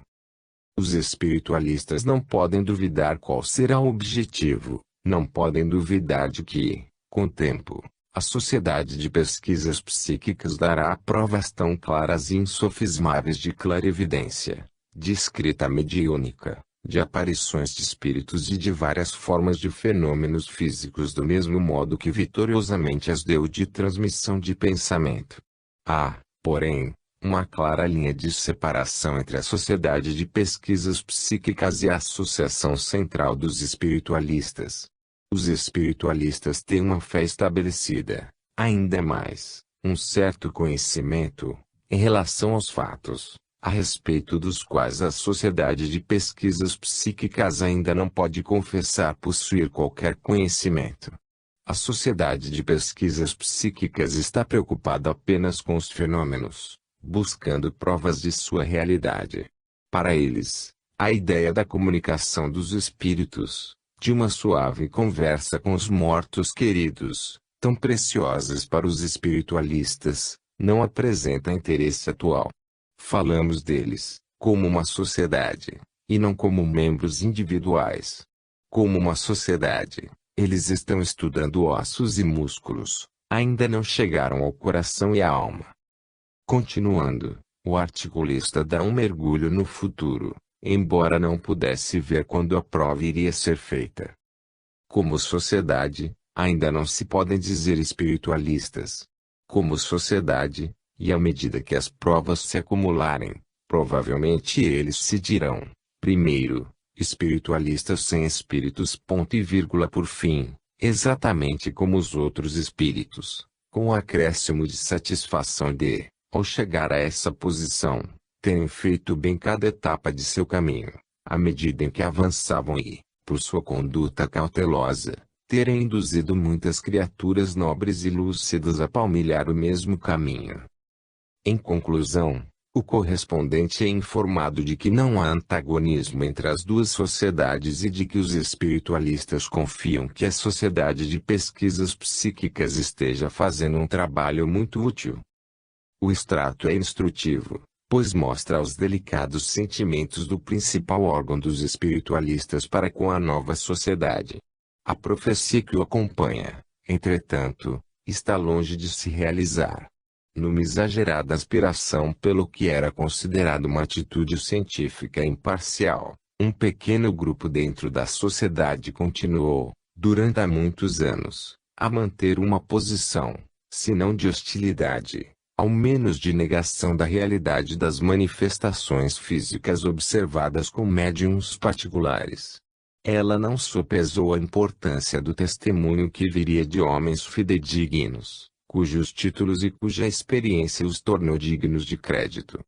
Os espiritualistas não podem duvidar qual será o objetivo, não podem duvidar de que, com o tempo, a Sociedade de Pesquisas Psíquicas dará provas tão claras e insofismáveis de clarividência, de escrita mediúnica, de aparições de espíritos e de várias formas de fenômenos físicos do mesmo modo que vitoriosamente as deu de transmissão de pensamento. Há, porém, uma clara linha de separação entre a Sociedade de Pesquisas Psíquicas e a Associação Central dos Espiritualistas. Os espiritualistas têm uma fé estabelecida, ainda mais, um certo conhecimento, em relação aos fatos, a respeito dos quais a Sociedade de Pesquisas Psíquicas ainda não pode confessar possuir qualquer conhecimento. A Sociedade de Pesquisas Psíquicas está preocupada apenas com os fenômenos, buscando provas de sua realidade. Para eles, a ideia da comunicação dos espíritos, de uma suave conversa com os mortos queridos, tão preciosas para os espiritualistas, não apresenta interesse atual. Falamos deles, como uma sociedade, e não como membros individuais. Como uma sociedade, eles estão estudando ossos e músculos, ainda não chegaram ao coração e à alma. Continuando, o articulista dá um mergulho no futuro, embora não pudesse ver quando a prova iria ser feita. Como sociedade, ainda não se podem dizer espiritualistas. Como sociedade, e à medida que as provas se acumularem, provavelmente eles se dirão, primeiro, espiritualistas sem espíritos. Ponto e vírgula por fim, exatamente como os outros espíritos, com o acréscimo de satisfação de, ao chegar a essa posição, terem feito bem cada etapa de seu caminho, à medida em que avançavam e, por sua conduta cautelosa, terem induzido muitas criaturas nobres e lúcidas a palmilhar o mesmo caminho. Em conclusão, o correspondente é informado de que não há antagonismo entre as duas sociedades e de que os espiritualistas confiam que a Sociedade de Pesquisas Psíquicas esteja fazendo um trabalho muito útil. O extrato é instrutivo, pois mostra os delicados sentimentos do principal órgão dos espiritualistas para com a nova sociedade. A profecia que o acompanha, entretanto, está longe de se realizar. Numa exagerada aspiração pelo que era considerado uma atitude científica imparcial, um pequeno grupo dentro da sociedade continuou, durante há muitos anos, a manter uma posição, se não de hostilidade, ao menos de negação da realidade das manifestações físicas observadas com médiuns particulares. Ela não sopesou a importância do testemunho que viria de homens fidedignos, cujos títulos e cuja experiência os tornou dignos de crédito.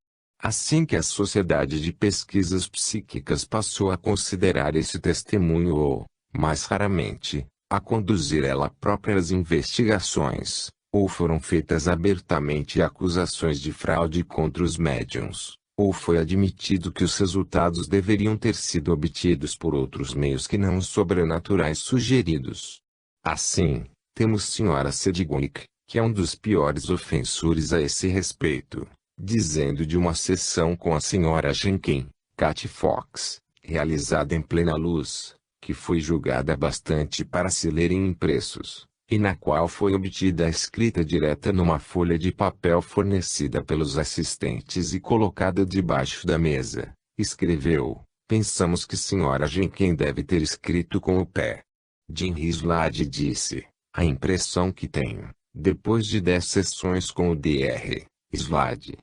Assim que a Sociedade de Pesquisas Psíquicas passou a considerar esse testemunho ou, mais raramente, a conduzir ela própria as investigações, ou foram feitas abertamente acusações de fraude contra os médiuns, ou foi admitido que os resultados deveriam ter sido obtidos por outros meios que não os sobrenaturais sugeridos. Assim, temos Sra. Sedgwick, que é um dos piores ofensores a esse respeito, dizendo de uma sessão com a Sra. Jenkin, Cat Fox, realizada em plena luz, que foi julgada bastante para se ler em impressos, e na qual foi obtida a escrita direta numa folha de papel fornecida pelos assistentes e colocada debaixo da mesa. Escreveu: pensamos que Sra. Jenkin deve ter escrito com o pé. Jim Slade disse: a impressão que tenho, depois de 10 sessões com o Dr. Slade,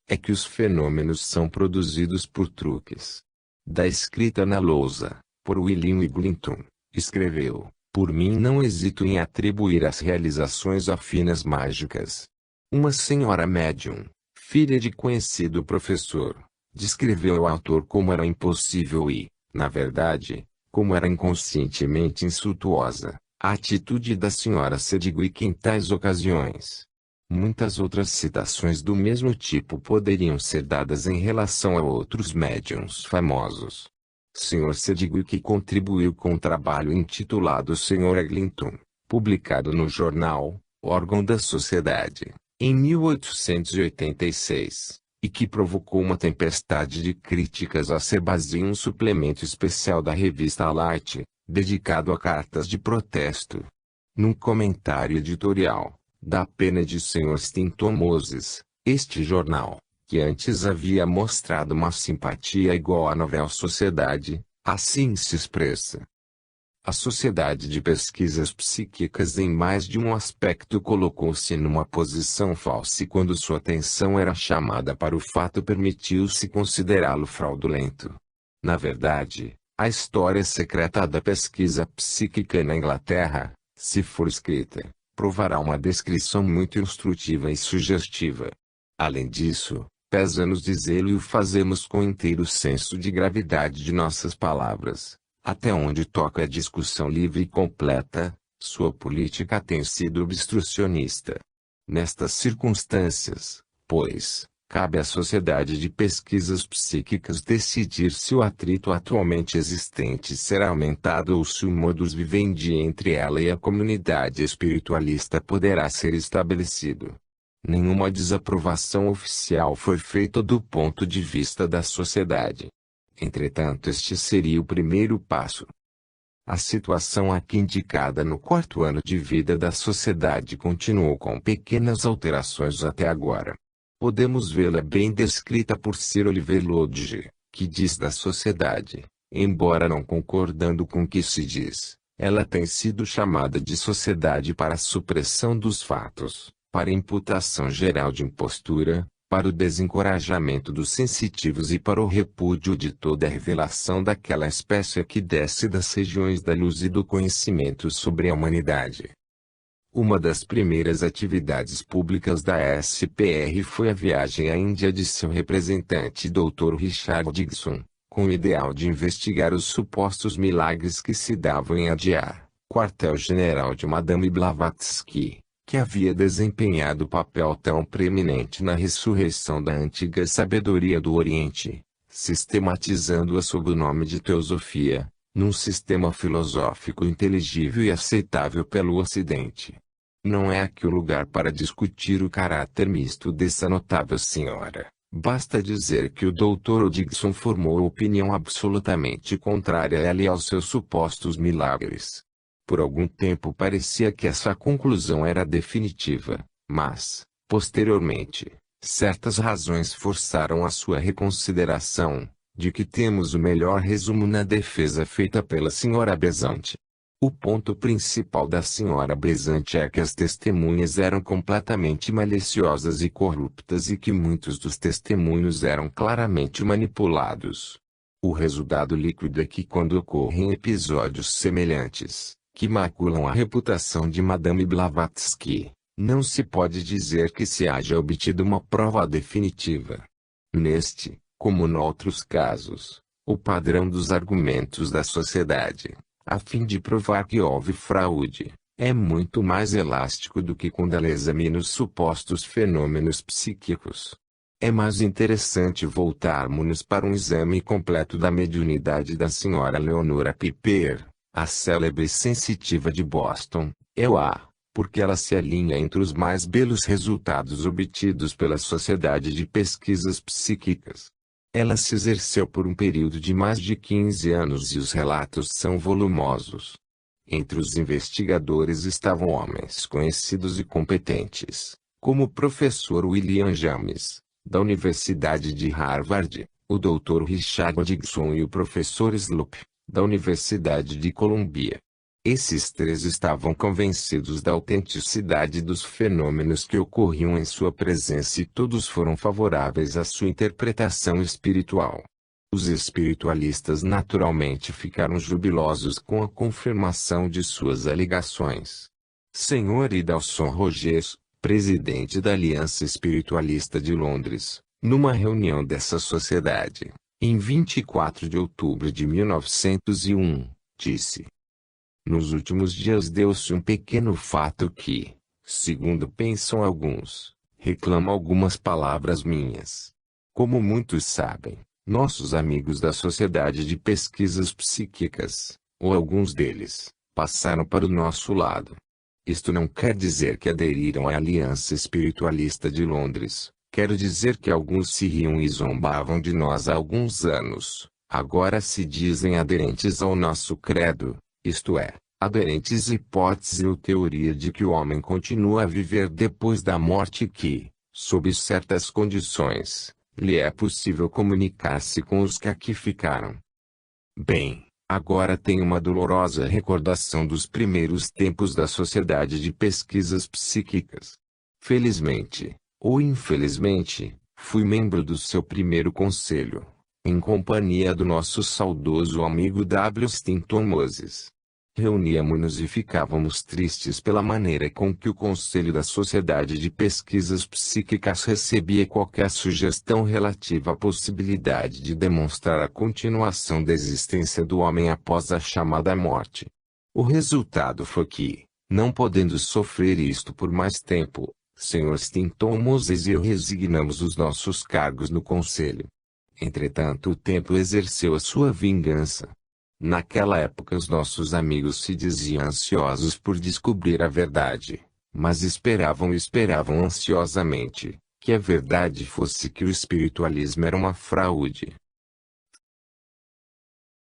é que os fenômenos são produzidos por truques. Da escrita na lousa, por William Eglinton, escreveu: por mim não hesito em atribuir as realizações a finas mágicas. Uma senhora médium, filha de conhecido professor, descreveu ao autor como era impossível e, na verdade, como era inconscientemente insultuosa, a atitude da Sra. Sedgwick em tais ocasiões. Muitas outras citações do mesmo tipo poderiam ser dadas em relação a outros médiuns famosos. Sr. Sedgwick contribuiu com um trabalho intitulado Sr. Eglinton, publicado no jornal, órgão da Sociedade, em 1886, e que provocou uma tempestade de críticas acerbas em um suplemento especial da revista Light, dedicado a cartas de protesto. Num comentário editorial, da pena de Sr. Stinton Moses, este jornal, que antes havia mostrado uma simpatia igual à Nova Sociedade, assim se expressa. A Sociedade de Pesquisas Psíquicas em mais de um aspecto colocou-se numa posição falsa e quando sua atenção era chamada para o fato permitiu-se considerá-lo fraudulento. Na verdade, a história secreta da pesquisa psíquica na Inglaterra, se for escrita, provará uma descrição muito instrutiva e sugestiva. Além disso, pesa-nos dizê-lo e o fazemos com inteiro senso de gravidade de nossas palavras. Até onde toca a discussão livre e completa, sua política tem sido obstrucionista. Nestas circunstâncias, pois, cabe à Sociedade de Pesquisas Psíquicas decidir se o atrito atualmente existente será aumentado ou se o modus vivendi entre ela e a comunidade espiritualista poderá ser estabelecido. Nenhuma desaprovação oficial foi feita do ponto de vista da sociedade. Entretanto, este seria o primeiro passo. A situação aqui indicada no quarto ano de vida da sociedade continuou com pequenas alterações até agora. Podemos vê-la bem descrita por Sir Oliver Lodge, que diz da sociedade, embora não concordando com o que se diz, ela tem sido chamada de sociedade para a supressão dos fatos, para a imputação geral de impostura, para o desencorajamento dos sensitivos e para o repúdio de toda a revelação daquela espécie que desce das regiões da luz e do conhecimento sobre a humanidade. Uma das primeiras atividades públicas da SPR foi a viagem à Índia de seu representante Dr. Richard Dixon, com o ideal de investigar os supostos milagres que se davam em Adyar, quartel-general de Madame Blavatsky, que havia desempenhado papel tão preeminente na ressurreição da antiga sabedoria do Oriente, sistematizando-a sob o nome de teosofia, num sistema filosófico inteligível e aceitável pelo Ocidente. Não é aqui o lugar para discutir o caráter misto dessa notável senhora. Basta dizer que o Dr. Dixon formou opinião absolutamente contrária a ela e aos seus supostos milagres. Por algum tempo parecia que essa conclusão era definitiva, mas, posteriormente, certas razões forçaram a sua reconsideração, de que temos o melhor resumo na defesa feita pela Sra. Besant. O ponto principal da Sra. Besant é que as testemunhas eram completamente maliciosas e corruptas e que muitos dos testemunhos eram claramente manipulados. O resultado líquido é que quando ocorrem episódios semelhantes, que maculam a reputação de Madame Blavatsky, não se pode dizer que se haja obtido uma prova definitiva. Neste, como noutros casos, o padrão dos argumentos da sociedade, a fim de provar que houve fraude, é muito mais elástico do que quando ela examina os supostos fenômenos psíquicos. É mais interessante voltarmos para um exame completo da mediunidade da Sra. Leonora Piper, a célebre sensitiva de Boston, porque ela se alinha entre os mais belos resultados obtidos pela Sociedade de Pesquisas Psíquicas. Ela se exerceu por um período de mais de 15 anos e os relatos são volumosos. Entre os investigadores estavam homens conhecidos e competentes, como o professor William James, da Universidade de Harvard, o Dr. Richard Dixon e o professor Slope, da Universidade de Columbia. Esses três estavam convencidos da autenticidade dos fenômenos que ocorriam em sua presença e todos foram favoráveis à sua interpretação espiritual. Os espiritualistas naturalmente ficaram jubilosos com a confirmação de suas alegações. Sr. Idalson Rogers, presidente da Aliança Espiritualista de Londres, numa reunião dessa sociedade, em 24 de outubro de 1901, disse: "Nos últimos dias deu-se um pequeno fato que, segundo pensam alguns, reclama algumas palavras minhas. Como muitos sabem, nossos amigos da Sociedade de Pesquisas Psíquicas, ou alguns deles, passaram para o nosso lado. Isto não quer dizer que aderiram à Aliança Espiritualista de Londres. Quero dizer que alguns se riam e zombavam de nós há alguns anos. Agora se dizem aderentes ao nosso credo, isto é, aderentes à hipótese ou teoria de que o homem continua a viver depois da morte e que, sob certas condições, lhe é possível comunicar-se com os que aqui ficaram. Bem, agora tenho uma dolorosa recordação dos primeiros tempos da Sociedade de Pesquisas Psíquicas. Felizmente, ou infelizmente, fui membro do seu primeiro conselho, em companhia do nosso saudoso amigo W. Stinton Moses. Reuníamos-nos e ficávamos tristes pela maneira com que o Conselho da Sociedade de Pesquisas Psíquicas recebia qualquer sugestão relativa à possibilidade de demonstrar a continuação da existência do homem após a chamada morte. O resultado foi que, não podendo sofrer isto por mais tempo, Sr. Stanton Moses e eu resignamos os nossos cargos no Conselho. Entretanto, o tempo exerceu a sua vingança. Naquela época os nossos amigos se diziam ansiosos por descobrir a verdade, mas esperavam ansiosamente, que a verdade fosse que o espiritualismo era uma fraude.